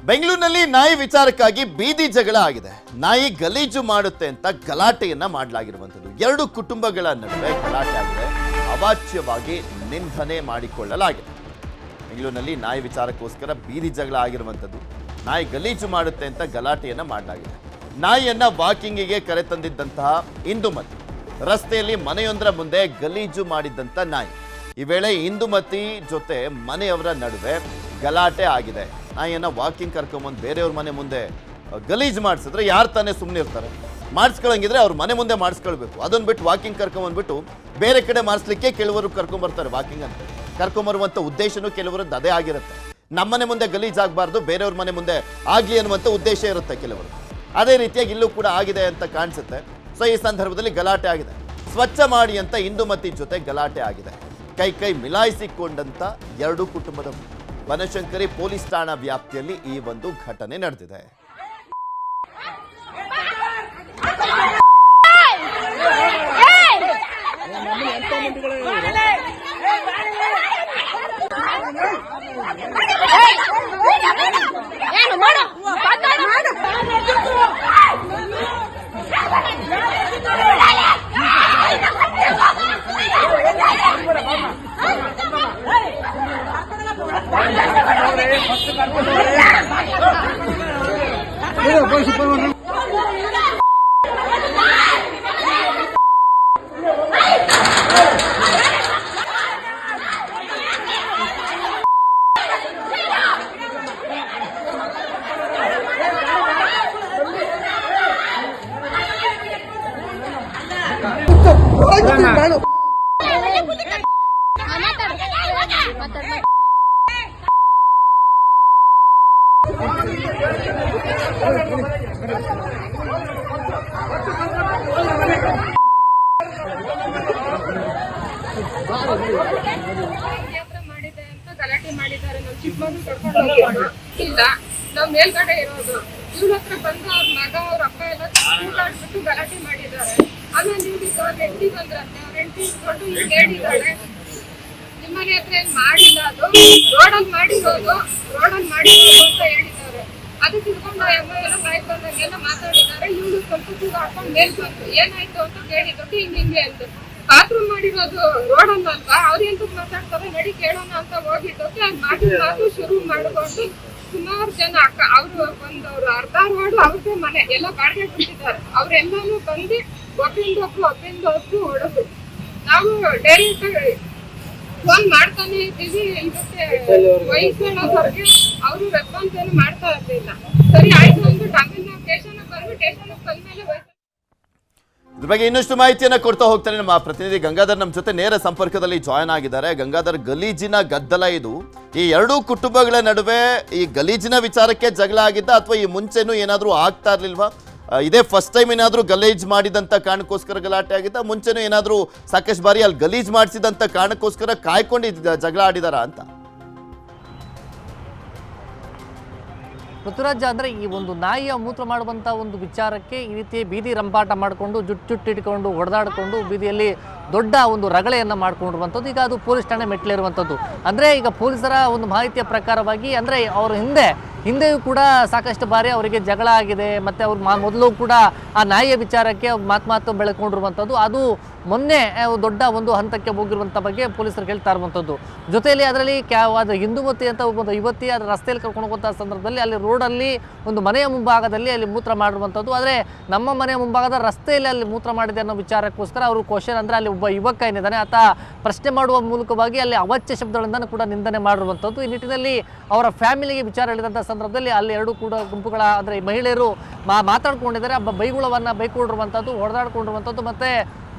ಬೆಂಗಳೂರಿನಲ್ಲಿ ನಾಯಿ ವಿಚಾರಕ್ಕಾಗಿ ಬೀದಿ ಜಗಳ ಆಗಿದೆ. ನಾಯಿ ಗಲೀಜು ಮಾಡುತ್ತೆ ಅಂತ ಗಲಾಟೆಯನ್ನ ಮಾಡಲಾಗಿರುವಂಥದ್ದು. ಎರಡು ಕುಟುಂಬಗಳ ನಡುವೆ ಗಲಾಟೆ ಆಗಿದೆ. ಅವಾಚ್ಯವಾಗಿ ನಿಂದನೆ ಮಾಡಿಕೊಳ್ಳಲಾಗಿದೆ. ಬೆಂಗಳೂರಿನಲ್ಲಿ ನಾಯಿ ವಿಚಾರಕ್ಕೋಸ್ಕರ ಬೀದಿ ಜಗಳ ಆಗಿರುವಂಥದ್ದು. ನಾಯಿ ಗಲೀಜು ಮಾಡುತ್ತೆ ಅಂತ ಗಲಾಟೆಯನ್ನ ಮಾಡಲಾಗಿದೆ. ನಾಯಿಯನ್ನ ವಾಕಿಂಗಿಗೆ ಕರೆತಂದಿದ್ದಂತಹ ಇಂದುಮತಿ ರಸ್ತೆಯಲ್ಲಿ ಮನೆಯೊಂದರ ಮುಂದೆ ಗಲೀಜು ಮಾಡಿದ್ದಂಥ ನಾಯಿ. ಈ ವೇಳೆ ಇಂದುಮತಿ ಜೊತೆ ಮನೆಯವರ ನಡುವೆ ಗಲಾಟೆ ಆಗಿದೆ. ನಾಯಿಯನ್ನ ವಾಕಿಂಗ್ ಕರ್ಕೊಂಬಂದು ಬೇರೆಯವ್ರ ಮನೆ ಮುಂದೆ ಗಲೀಜು ಮಾಡಿಸಿದ್ರೆ ಯಾರು ತಾನೇ ಸುಮ್ಮನೆ ಇರ್ತಾರೆ? ಮಾಡಿಸ್ಕೊಳಂಗಿದ್ರೆ ಅವ್ರ ಮನೆ ಮುಂದೆ ಮಾಡಿಸ್ಕೊಳ್ಬೇಕು. ಅದನ್ನು ಬಿಟ್ಟು ವಾಕಿಂಗ್ ಕರ್ಕೊಂಬಂದ್ಬಿಟ್ಟು ಬೇರೆ ಕಡೆ ಮಾಡಿಸ್ಲಿಕ್ಕೆ ಕೆಲವರು ಕರ್ಕೊಂಬರ್ತಾರೆ. ವಾಕಿಂಗ್ ಅಂತ ಕರ್ಕೊಂಬರುವಂಥ ಉದ್ದೇಶನೂ ಕೆಲವರದ್ದು ಅದೇ ಆಗಿರುತ್ತೆ. ನಮ್ಮನೆ ಮುಂದೆ ಗಲೀಜು ಆಗಬಾರ್ದು, ಬೇರೆಯವ್ರ ಮನೆ ಮುಂದೆ ಆಗಲಿ ಅನ್ನುವಂಥ ಉದ್ದೇಶ ಇರುತ್ತೆ ಕೆಲವರು. ಅದೇ ರೀತಿಯಾಗಿ ಇಲ್ಲೂ ಕೂಡ ಆಗಿದೆ ಅಂತ ಕಾಣಿಸುತ್ತೆ. ಸೊ ಈ ಸಂದರ್ಭದಲ್ಲಿ ಗಲಾಟೆ ಆಗಿದೆ. ಸ್ವಚ್ಛ ಮಾಡಿ ಅಂತ ಇಂದುಮತಿ ಜೊತೆ ಗಲಾಟೆ ಆಗಿದೆ. ಕೈ ಮಿಲಾಯಿಸಿಕೊಂಡಂತ ಎರಡು ಕುಟುಂಬದವರು. ಬನಶಂಕರಿ ಪೊಲೀಸ್ ಠಾಣಾ ವ್ಯಾಪ್ತಿಯಲ್ಲಿ ಈ ಒಂದು ಘಟನೆ ನಡೆದಿದೆ. ಗಲಾಟೆ ಮಾಡಿದ್ದಾರೆ. ನಾವು ಚಿಕ್ಕಮಗು ಕರ್ಕೊಂಡು ಹೋಗೋಣ ಇಲ್ಲ, ನಾವು ಮೇಲ್ಗಡೆ ಇರೋದು. ಇವ್ರ ಹತ್ರ ಬಂದು ಅವ್ರ ಮಗ ಅವ್ರ ಅಪ್ಪ ಎಲ್ಲ ಕೂಗಾಡ್ಬಿಟ್ಟು ಗಲಾಟೆ ಮಾಡಿದ್ದಾರೆ. ಆಮೇಲೆ ಇವ್ರಿಗೆ ಅವ್ರ ಹೆಂಡತಿ ಬಂದ್ರಂತೆ. ಅವ್ರ ಹೆಂಡತಿ ಇಟ್ಕೊಂಡು ಹಿಂಗೆ ಹೇಳಿದ್ದಾಳೆ, ನಿಮ್ಮನೆ ಹತ್ರ ಏನ್ ಮಾಡಿಲ್ಲ, ಅದು ರೋಡಲ್ಲಿ ಮಾಡಿರೋದು ಅಂತ ಹೇಳಿದ್ದಾರೆ. ಅದಕ್ಕೆ ಇಟ್ಕೊಂಡು ಅಮ್ಮ ಎಲ್ಲ ಬಾಯ್ ಬಂದಂಗೆಲ್ಲ ಮಾತಾಡಿದ್ದಾರೆ. ಇವ್ರು ಸ್ವಲ್ಪ ಕೂಗಾಡ್ಕೊಂಡು ಮೇಲ್ ಬಂತು. ಏನಾಯ್ತು ಅಂತ ಕೇಳಿದಕ್ಕೆ ಹಿಂಗೆ ಅಂತ. ಬಾತ್ರೂಮ್ ಮಾಡಿರೋದು ರೋಡಲ್ಲ ಅಲ್ವಾ, ಅವ್ರು ಎಂತಕ್ಕೆ ಮಾತಾಡ್ತಾರೆ, ನಡಿ ಕೇಳೋಣ ಅಂತ ಹೋಗಿದ್ದಕ್ಕೆ ಮಾತು ಶುರು ಮಾಡಿಕೊಂಡು ಸುಮಾರು ಜನ ಅವರು ಒಂದವ್ರು ಅರ್ಧ ರೋಡ್ ಅವ್ರದ್ದು ಮನೆ ಎಲ್ಲ ಬಾಡಿಗೆ ಕೊಟ್ಟಿದ್ದಾರೆ. ಅವ್ರೆಲ್ಲಾನು ಬಂದು ಒಬ್ಬಿಂದೊಬ್ರು ಹೊಡೋದು. ನಾವು ಡೈರೆಕ್ಟ್ ಫೋನ್ ಮಾಡ್ತಾನೆ ಇದ್ದೀವಿ. ಇದಕ್ಕೆ ವಯಸ್ಸಿನವ್ರಿಗೆ ಅವರು ರೆಸ್ಪಾನ್ಸ್ ಏನು ಮಾಡ್ತಾ ಇರ್ಲಿಲ್ಲ. ಸರಿ ಆಯ್ತು ಅಂದ್ಬಿಟ್ಟು ಆಮೇಲೆ ನಾವು ಸ್ಟೇಷನ್ಗೆ ಬಂದ್ಮೇಲೆ ಇದ್ರ ಬಗ್ಗೆ ಇನ್ನಷ್ಟು ಮಾಹಿತಿಯನ್ನ ಕೊಡ್ತಾ ಹೋಗ್ತಾರೆ ನಮ್ಮ ಪ್ರತಿನಿಧಿ ಗಂಗಾಧರ್. ನಮ್ಮ ಜೊತೆ ನೇರ ಸಂಪರ್ಕದಲ್ಲಿ ಜಾಯ್ನ್ ಆಗಿದ್ದಾರೆ. ಗಂಗಾಧರ್, ಗಲೀಜಿನ ಗದ್ದಲ ಇದು. ಈ ಎರಡೂ ಕುಟುಂಬಗಳ ನಡುವೆ ಈ ಗಲೀಜಿನ ವಿಚಾರಕ್ಕೆ ಜಗಳ ಆಗಿದ್ದ ಅಥವಾ ಈ ಮುಂಚೆನೂ ಏನಾದರೂ ಆಗ್ತಾ ಇರ್ಲಿಲ್ವಾ? ಇದೇ ಫಸ್ಟ್ ಟೈಮ್ ಏನಾದರೂ ಗಲೀಜ್ ಮಾಡಿದಂಥ ಕಾರಣಕ್ಕೋಸ್ಕರ ಗಲಾಟೆ ಆಗಿದ್ದ? ಮುಂಚೆನೂ ಏನಾದರೂ ಸಾಕಷ್ಟು ಬಾರಿ ಅಲ್ಲಿ ಗಲೀಜ್ ಮಾಡಿಸಿದಂಥ ಕಾರಣಕ್ಕೋಸ್ಕರ ಕಾಯ್ಕೊಂಡು ಜಗಳ ಆಡಿದಾರ ಅಂತ? ಋತುರಾಜ, ಅಂದರೆ ಈ ಒಂದು ನಾಯಿಯ ಮೂತ್ರ ಮಾಡುವಂಥ ಒಂದು ವಿಚಾರಕ್ಕೆ ಈ ರೀತಿ ಬೀದಿ ರಂಪಾಟ ಮಾಡಿಕೊಂಡು ಜುಟ್ಟಿಟ್ಕೊಂಡು ಹೊಡೆದಾಡಿಕೊಂಡು ಬೀದಿಯಲ್ಲಿ ದೊಡ್ಡ ಒಂದು ರಗಳೆಯನ್ನು ಮಾಡ್ಕೊಂಡಿರುವಂಥದ್ದು. ಈಗ ಅದು ಪೊಲೀಸ್ ಠಾಣೆ ಮೆಟ್ಲಿರುವಂಥದ್ದು. ಅಂದರೆ ಈಗ ಪೊಲೀಸರ ಒಂದು ಮಾಹಿತಿಯ ಪ್ರಕಾರವಾಗಿ ಅಂದರೆ ಅವರ ಹಿಂದೆಯೂ ಕೂಡ ಸಾಕಷ್ಟು ಬಾರಿ ಅವರಿಗೆ ಜಗಳ ಆಗಿದೆ. ಮತ್ತು ಅವ್ರು ಮೊದಲು ಕೂಡ ಆ ನಾಯಿಯ ವಿಚಾರಕ್ಕೆ ಮಾತು ಬೆಳ್ಕೊಂಡಿರುವಂಥದ್ದು. ಅದು ಮೊನ್ನೆ ದೊಡ್ಡ ಒಂದು ಹಂತಕ್ಕೆ ಹೋಗಿರುವಂಥ ಬಗ್ಗೆ ಪೊಲೀಸರು ಹೇಳ್ತಾ ಇರುವಂಥದ್ದು. ಜೊತೆಯಲ್ಲಿ ಅದರಲ್ಲಿ ಅದು ಇಂದುಮತಿ ಅಂತ ಒಬ್ಬ ಯುವತಿ ಅದರ ರಸ್ತೆಯಲ್ಲಿ ಕರ್ಕೊಂಡು ಹೋಗುವಂಥ ಸಂದರ್ಭದಲ್ಲಿ ಅಲ್ಲಿ ರೋಡಲ್ಲಿ ಒಂದು ಮನೆಯ ಮುಂಭಾಗದಲ್ಲಿ ಅಲ್ಲಿ ಮೂತ್ರ ಮಾಡಿರುವಂಥದ್ದು. ಆದರೆ ನಮ್ಮ ಮನೆಯ ಮುಂಭಾಗದ ರಸ್ತೆಯಲ್ಲಿ ಅಲ್ಲಿ ಮೂತ್ರ ಮಾಡಿದೆ ಅನ್ನೋ ವಿಚಾರಕ್ಕೋಸ್ಕರ ಅವರು ಕ್ವಶನ್ ಅಂದರೆ ಅಲ್ಲಿ ಒಬ್ಬ ಯುವಕ ಏನಿದ್ದಾನೆ ಆತ ಪ್ರಶ್ನೆ ಮಾಡುವ ಮೂಲಕವಾಗಿ ಅಲ್ಲಿ ಅವಾಚ್ಯ ಶಬ್ದಗಳಿಂದ ಕೂಡ ನಿಂದನೆ ಮಾಡಿರುವಂಥದ್ದು. ಈ ನಿಟ್ಟಿನಲ್ಲಿ ಅವರ ಫ್ಯಾಮಿಲಿಗೆ ವಿಚಾರ ಹೇಳಿದಂಥ ಸಂದರ್ಭದಲ್ಲಿ ಅಲ್ಲಿ ಎರಡು ಕೂಡ ಗುಂಪುಗಳ ಅಂದರೆ ಮಹಿಳೆಯರು ಮಾತಾಡ್ಕೊಂಡಿದ್ದಾರೆ. ಬೈಗುಳವನ್ನು ಬೈಕೊಂಡಿರುವಂಥದ್ದು, ಹೊಡೆದಾಡ್ಕೊಂಡಿರುವಂಥದ್ದು ಮತ್ತು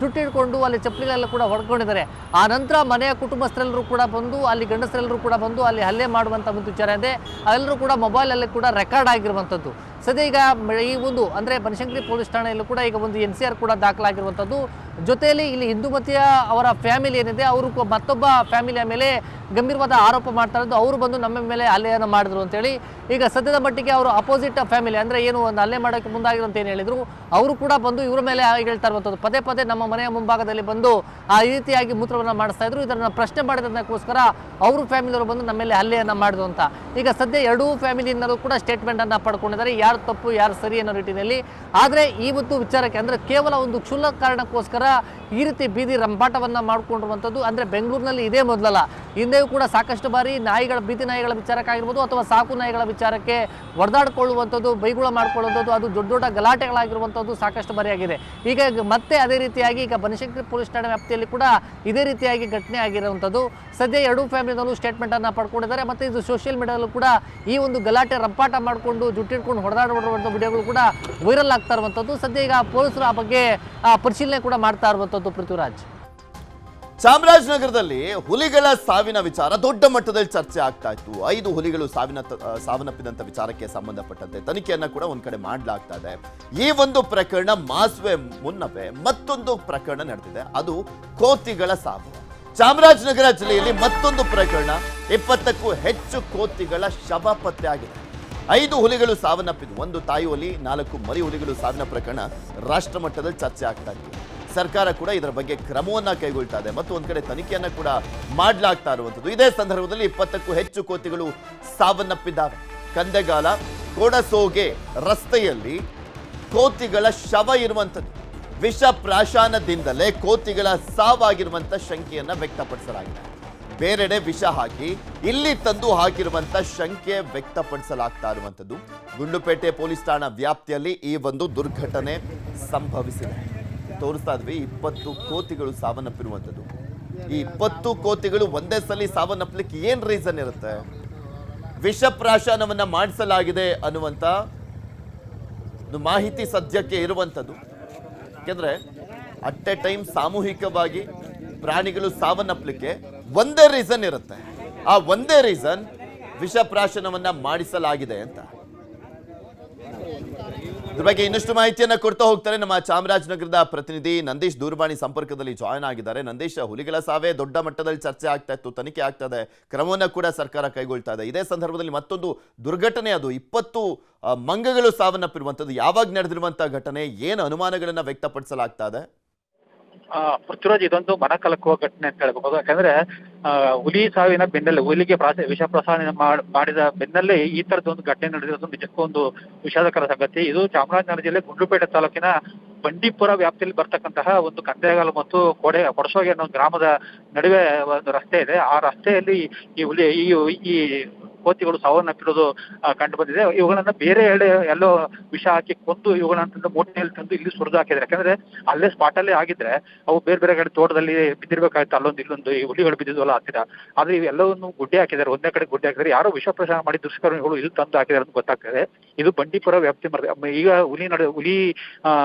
ಜುಟ್ಟಿಡ್ಕೊಂಡು ಅಲ್ಲಿ ಚಪ್ಪಲಿಗಳೆಲ್ಲ ಕೂಡ ಹೊಡ್ಕೊಂಡಿದ್ದಾರೆ. ಆ ನಂತರ ಮನೆಯ ಕುಟುಂಬಸ್ಥರೆಲ್ಲರೂ ಕೂಡ ಬಂದು ಅಲ್ಲಿ ಗಂಡಸರೆಲ್ಲರೂ ಕೂಡ ಬಂದು ಅಲ್ಲಿ ಹಲ್ಲೆ ಮಾಡುವಂಥ ಒಂದು ವಿಚಾರ ಇದೆ. ಅವೆಲ್ಲರೂ ಕೂಡ ಮೊಬೈಲಲ್ಲಿ ಕೂಡ ರೆಕಾರ್ಡ್ ಆಗಿರುವಂಥದ್ದು. ಸದ್ಯ ಈಗ ಈ ಒಂದು ಅಂದರೆ ಬನಶಂಕರಿ ಪೊಲೀಸ್ ಠಾಣೆಯಲ್ಲೂ ಕೂಡ ಈಗ ಒಂದು NCR ಕೂಡ ದಾಖಲಾಗಿರುವಂಥದ್ದು. ಜೊತೆಯಲ್ಲಿ ಇಲ್ಲಿ ಹಿಂದೂಮತಿಯ ಅವರ ಫ್ಯಾಮಿಲಿ ಏನಿದೆ ಅವರು ಮತ್ತೊಬ್ಬ ಫ್ಯಾಮಿಲಿಯ ಮೇಲೆ ಗಂಭೀರವಾದ ಆರೋಪ ಮಾಡ್ತಾ ಇರೋದು, ಅವರು ಬಂದು ನಮ್ಮ ಮೇಲೆ ಹಲ್ಲೆಯನ್ನು ಮಾಡಿದ್ರು ಅಂತೇಳಿ. ಈಗ ಸದ್ಯದ ಮಟ್ಟಿಗೆ ಅವರು ಅಪೋಸಿಟ್ ಫ್ಯಾಮಿಲಿ ಅಂದರೆ ಏನು ಒಂದು ಹಲ್ಲೆ ಮಾಡೋಕ್ಕೆ ಮುಂದಾಗಿರೋ ಅಂತ ಏನು ಹೇಳಿದ್ರು, ಅವರು ಕೂಡ ಬಂದು ಇವರ ಮೇಲೆ ಹೇಳ್ತಾ ಇರುವಂಥದ್ದು, ಪದೇ ಪದೇ ನಮ್ಮ ಮನೆಯ ಮುಂಭಾಗದಲ್ಲಿ ಬಂದು ಆ ರೀತಿಯಾಗಿ ಮೂತ್ರವನ್ನು ಮಾಡಿಸ್ತಾ ಇದ್ರು. ಇದನ್ನು ಪ್ರಶ್ನೆ ಮಾಡಿದ್ದಕ್ಕೋಸ್ಕರ ಅವರು ಫ್ಯಾಮಿಲಿಯವರು ಬಂದು ನಮ್ಮ ಮೇಲೆ ಹಲ್ಲೆಯನ್ನು ಮಾಡಿದ್ರು ಅಂತ. ಈಗ ಸದ್ಯ ಎರಡೂ ಫ್ಯಾಮಿಲಿಯಿಂದಲೂ ಕೂಡ ಸ್ಟೇಟ್ಮೆಂಟನ್ನು ಪಡ್ಕೊಂಡಿದ್ದಾರೆ, ಯಾರು ತಪ್ಪು ಯಾರು ಸರಿ ಅನ್ನೋ ನಿಟ್ಟಿನಲ್ಲಿ. ಆದರೆ ಈ ಒಂದು ವಿಚಾರಕ್ಕೆ ಅಂದರೆ ಕೇವಲ ಒಂದು ಕ್ಷುಲ್ಲಕ ಕಾರಣಕ್ಕೋಸ್ಕರ ಈ ರೀತಿ ಬೀದಿ ರಂಪಾಟವನ್ನು ಮಾಡಿಕೊಂಡಿರುವಂಥದ್ದು ಅಂದರೆ ಬೆಂಗಳೂರಿನಲ್ಲಿ ಇದೇ ಮೊದಲಲ್ಲ, ಹಿಂದೆಯೂ ಕೂಡ ಸಾಕಷ್ಟು ಬಾರಿ ಬೀದಿ ನಾಯಿಗಳ ವಿಚಾರಕ್ಕಾಗಿರ್ಬೋದು ಅಥವಾ ಸಾಕು ನಾಯಿಗಳ ವಿಚಾರಕ್ಕೆ ಹೊಡೆದಾಡ್ಕೊಳ್ಳುವಂಥದ್ದು, ಬೈಗುಳ ಮಾಡ್ಕೊಳ್ಳುವಂಥದ್ದು, ಅದು ದೊಡ್ಡ ದೊಡ್ಡ ಗಲಾಟೆಗಳಾಗಿರುವಂಥದ್ದು ಸಾಕಷ್ಟು ಬಾರಿ ಆಗಿದೆ. ಈಗ ಮತ್ತೆ ಅದೇ ರೀತಿಯಾಗಿ ಈಗ ಬನಶಂಕರಿ ಪೊಲೀಸ್ ಠಾಣೆ ವ್ಯಾಪ್ತಿಯಲ್ಲಿ ಕೂಡ ಇದೇ ರೀತಿಯಾಗಿ ಘಟನೆ ಆಗಿರುವಂಥದ್ದು. ಸದ್ಯ ಎರಡೂ ಫ್ಯಾಮಿಲಿನಲ್ಲೂ ಸ್ಟೇಟ್ಮೆಂಟನ್ನು ಪಡ್ಕೊಂಡಿದ್ದಾರೆ. ಮತ್ತು ಇದು ಸೋಷಿಯಲ್ ಮೀಡಿಯಾದಲ್ಲೂ ಕೂಡ ಈ ಒಂದು ಗಲಾಟೆ ರಂಪಾಟ ಮಾಡಿಕೊಂಡು ಜುಟ್ಟಿಟ್ಕೊಂಡು ಹೊಡೆದಾಡುವಂಥ ವಿಡಿಯೋಗಳು ಕೂಡ ವೈರಲ್ ಆಗ್ತಾ ಇರುವಂಥದ್ದು. ಸದ್ಯ ಈಗ ಪೊಲೀಸರು ಆ ಬಗ್ಗೆ ಪರಿಶೀಲನೆ ಕೂಡ ಮಾಡ್ತಾ ಇರುವಂಥದ್ದು. ಪೃಥ್ವಿರಾಜ್, ಚಾಮರಾಜನಗರದಲ್ಲಿ ಹುಲಿಗಳ ಸಾವಿನ ವಿಚಾರ ದೊಡ್ಡ ಮಟ್ಟದಲ್ಲಿ ಚರ್ಚೆ ಆಗ್ತಾ ಇತ್ತು. 5 ಹುಲಿಗಳು ಸಾವನ್ನಪ್ಪಿದಂತ ವಿಚಾರಕ್ಕೆ ಸಂಬಂಧಪಟ್ಟಂತೆ ತನಿಖೆಯನ್ನ ಕೂಡ ಒಂದ್ ಕಡೆ ಮಾಡಲಾಗ್ತಾ ಇದೆ. ಈ ಒಂದು ಪ್ರಕರಣ ಮಾಸುವೆ ಮುನ್ನವೇ ಮತ್ತೊಂದು ಪ್ರಕರಣ ನಡೆದಿದೆ, ಅದು ಕೋತಿಗಳ ಸಾವು. ಚಾಮರಾಜನಗರ ಜಿಲ್ಲೆಯಲ್ಲಿ ಮತ್ತೊಂದು ಪ್ರಕರಣ, 20ಕ್ಕೂ ಹೆಚ್ಚು ಕೋತಿಗಳ ಶವ ಪತ್ತೆ ಆಗಿದೆ. 5 ಹುಲಿಗಳು ಸಾವನ್ನಪ್ಪಿದ್ದು, 1 ತಾಯಿ ಹುಲಿ 4 ಮರಿ ಹುಲಿಗಳು ಸಾವಿನ ಪ್ರಕರಣ ರಾಷ್ಟ್ರ ಮಟ್ಟದಲ್ಲಿ ಚರ್ಚೆ ಆಗ್ತಾ ಇತ್ತು. ಸರ್ಕಾರ ಕೂಡ ಇದರ ಬಗ್ಗೆ ಕ್ರಮವನ್ನ ಕೈಗೊಳ್ತಾ ಇದೆ ಮತ್ತು ಒಂದ್ ಕಡೆ ತನಿಖೆಯನ್ನ ಕೂಡ ಮಾಡಲಾಗ್ತಾ ಇರುವಂಥದ್ದು. ಇದೇ ಸಂದರ್ಭದಲ್ಲಿ 20ಕ್ಕೂ ಹೆಚ್ಚು ಕೋತಿಗಳು ಸಾವನ್ನಪ್ಪಿದ್ದಾವೆ. ಕಂದೆಗಾಲ ಕೋಡಸೋಗೆ ರಸ್ತೆಯಲ್ಲಿ ಕೋತಿಗಳ ಶವ ಇರುವಂಥದ್ದು, ವಿಷ ಪ್ರಾಶಾನದಿಂದಲೇ ಕೋತಿಗಳ ಸಾವಾಗಿರುವಂಥ ಶಂಕೆಯನ್ನ ವ್ಯಕ್ತಪಡಿಸಲಾಗಿದೆ. ಬೇರೆಡೆ ವಿಷ ಹಾಕಿ ಇಲ್ಲಿ ತಂದು ಹಾಕಿರುವಂಥ ಶಂಕೆ ವ್ಯಕ್ತಪಡಿಸಲಾಗ್ತಾ ಇರುವಂಥದ್ದು. ಗುಂಡ್ಲುಪೇಟೆ ಪೊಲೀಸ್ ಠಾಣಾ ವ್ಯಾಪ್ತಿಯಲ್ಲಿ ಈ ಒಂದು ದುರ್ಘಟನೆ ಸಂಭವಿಸಿದೆ. ತೋರಿಸ್ತಾ ಇದ್ವಿ 20 ಕೋತಿಗಳು ಸಾವನ್ನಪ್ಪಿರುವಂಥದ್ದು. ಈ 20 ಕೋತಿಗಳು ಒಂದೇ ಸಲ ಸಾವನ್ನಪ್ಪಲಿಕ್ಕೆ ಏನ್ ರೀಸನ್ ಇರುತ್ತೆ? ವಿಷ ಪ್ರಾಶಾನವನ್ನ ಮಾಡಿಸಲಾಗಿದೆ ಅನ್ನುವಂಥ ಮಾಹಿತಿ ಸದ್ಯಕ್ಕೆ ಇರುವಂಥದ್ದು. ಯಾಕೆಂದ್ರೆ ಅಟ್ ಎ ಟೈಮ್ ಸಾಮೂಹಿಕವಾಗಿ ಪ್ರಾಣಿಗಳು ಸಾವನ್ನಪ್ಪಲಿಕ್ಕೆ ಒಂದೇ ರೀಸನ್ ಇರುತ್ತೆ. ಆ ಒಂದೇ ರೀಸನ್ ವಿಷ ಪ್ರಾಶನವನ್ನ ಮಾಡಿಸಲಾಗಿದೆ ಅಂತ. ಇದ್ರ ಬಗ್ಗೆ ಇನ್ನಷ್ಟು ಮಾಹಿತಿಯನ್ನ ಕೊಡ್ತಾ ಹೋಗ್ತಾರೆ ನಮ್ಮ ಚಾಮರಾಜನಗರದ ಪ್ರತಿನಿಧಿ ನಂದೀಶ್. ದೂರವಾಣಿ ಸಂಪರ್ಕದಲ್ಲಿ ಜಾಯ್ನ್ ಆಗಿದ್ದಾರೆ. ನಂದೀಶ್, ಹುಲಿಗಳ ಸಾವೇ ದೊಡ್ಡ ಮಟ್ಟದಲ್ಲಿ ಚರ್ಚೆ ಆಗ್ತಾ ಇತ್ತು, ತನಿಖೆ ಆಗ್ತಾ ಇದೆ, ಕ್ರಮವನ್ನ ಕೂಡ ಸರ್ಕಾರ ಕೈಗೊಳ್ತಾ ಇದೆ. ಇದೇ ಸಂದರ್ಭದಲ್ಲಿ ಮತ್ತೊಂದು ದುರ್ಘಟನೆ, ಅದು 20 ಮಂಗಗಳು ಸಾವನ್ನಪ್ಪಿರುವಂಥದ್ದು. ಯಾವಾಗ ನಡೆದಿರುವಂತಹ ಘಟನೆ, ಏನು ಅನುಮಾನಗಳನ್ನ ವ್ಯಕ್ತಪಡಿಸಲಾಗ್ತಾ ಇದೆ? ಪೃಥ್ವಿರಾಜ್, ಇದೊಂದು ಮನಕಲಕುವ ಘಟನೆ ಅಂತ ಹೇಳ್ಬಹುದು. ಯಾಕಂದ್ರೆ ಹುಲಿ ಸಾವಿನ ಬೆನ್ನಲ್ಲೇ, ಹುಲಿಗೆ ವಿಷ ಪ್ರಸಾರ ಮಾಡಿದ ಬೆನ್ನಲ್ಲೇ ಈ ತರದೊಂದು ಘಟನೆ ನಡೆದಿರೋದು ನಿಜಕ್ಕೂ ಒಂದು ವಿಷಾದಕರ ಸಂಗತಿ. ಇದು ಚಾಮರಾಜನಗರ ಜಿಲ್ಲೆ ಗುಂಡ್ಲುಪೇಟೆ ತಾಲೂಕಿನ ಬಂಡೀಪುರ ವ್ಯಾಪ್ತಿಯಲ್ಲಿ ಬರ್ತಕ್ಕಂತಹ ಒಂದು ಕಂದೆಗಾಲ ಮತ್ತು ಕೊಡಸೋಗೆ ಅನ್ನೋ ಗ್ರಾಮದ ನಡುವೆ ಒಂದು ರಸ್ತೆ ಇದೆ. ಆ ರಸ್ತೆಯಲ್ಲಿ ಈ ಹುಲಿ ಈ ಕೋತಿಗಳು ಸಾವನ್ನಪ್ಪಿರೋದು ಕಂಡು ಬಂದಿದೆ. ಇವುಗಳನ್ನ ಬೇರೆ ಎಲ್ಲೋ ವಿಷ ಹಾಕಿ ಕೊಂದು ಇವುಗಳನ್ನ ಮೂಟೆಯಲ್ಲಿ ತಂದು ಇಲ್ಲಿ ಸುರಿದು ಹಾಕಿದ್ರೆ, ಯಾಕಂದ್ರೆ ಅಲ್ಲೇ ಸ್ಪಾಟ್ ಅಲ್ಲೇ ಆಗಿದ್ರೆ ಅವು ಬೇರೆ ಬೇರೆ ಕಡೆ ತೋಟದಲ್ಲಿ ಬಿದ್ದಿರ್ಬೇಕಾಯ್ತು, ಅಲ್ಲೊಂದು ಇಲ್ಲೊಂದು ಈ ಹುಲಿಗಳು ಬಿದ್ದಿದ್ವಲ್ಲ ಹತ್ತಿರ. ಆದ್ರೆ ಇವೆಲ್ಲವನ್ನು ಗುಡ್ಡೆ ಹಾಕಿದ್ದಾರೆ, ಒಂದೇ ಕಡೆ ಗುಡ್ಡೆ ಹಾಕಿದ್ದಾರೆ. ಯಾರೋ ವಿಷ ಪ್ರಸಾರ ಮಾಡಿ ದುಷ್ಕರ್ಮಿಗಳು ಇಲ್ಲಿ ತಂದು ಹಾಕಿದ್ದಾರೆ ಅಂತ ಗೊತ್ತಾಗ್ತದೆ. ಇದು ಬಂಡೀಪುರ ವ್ಯಾಪ್ತಿ ಈಗ ಹುಲಿ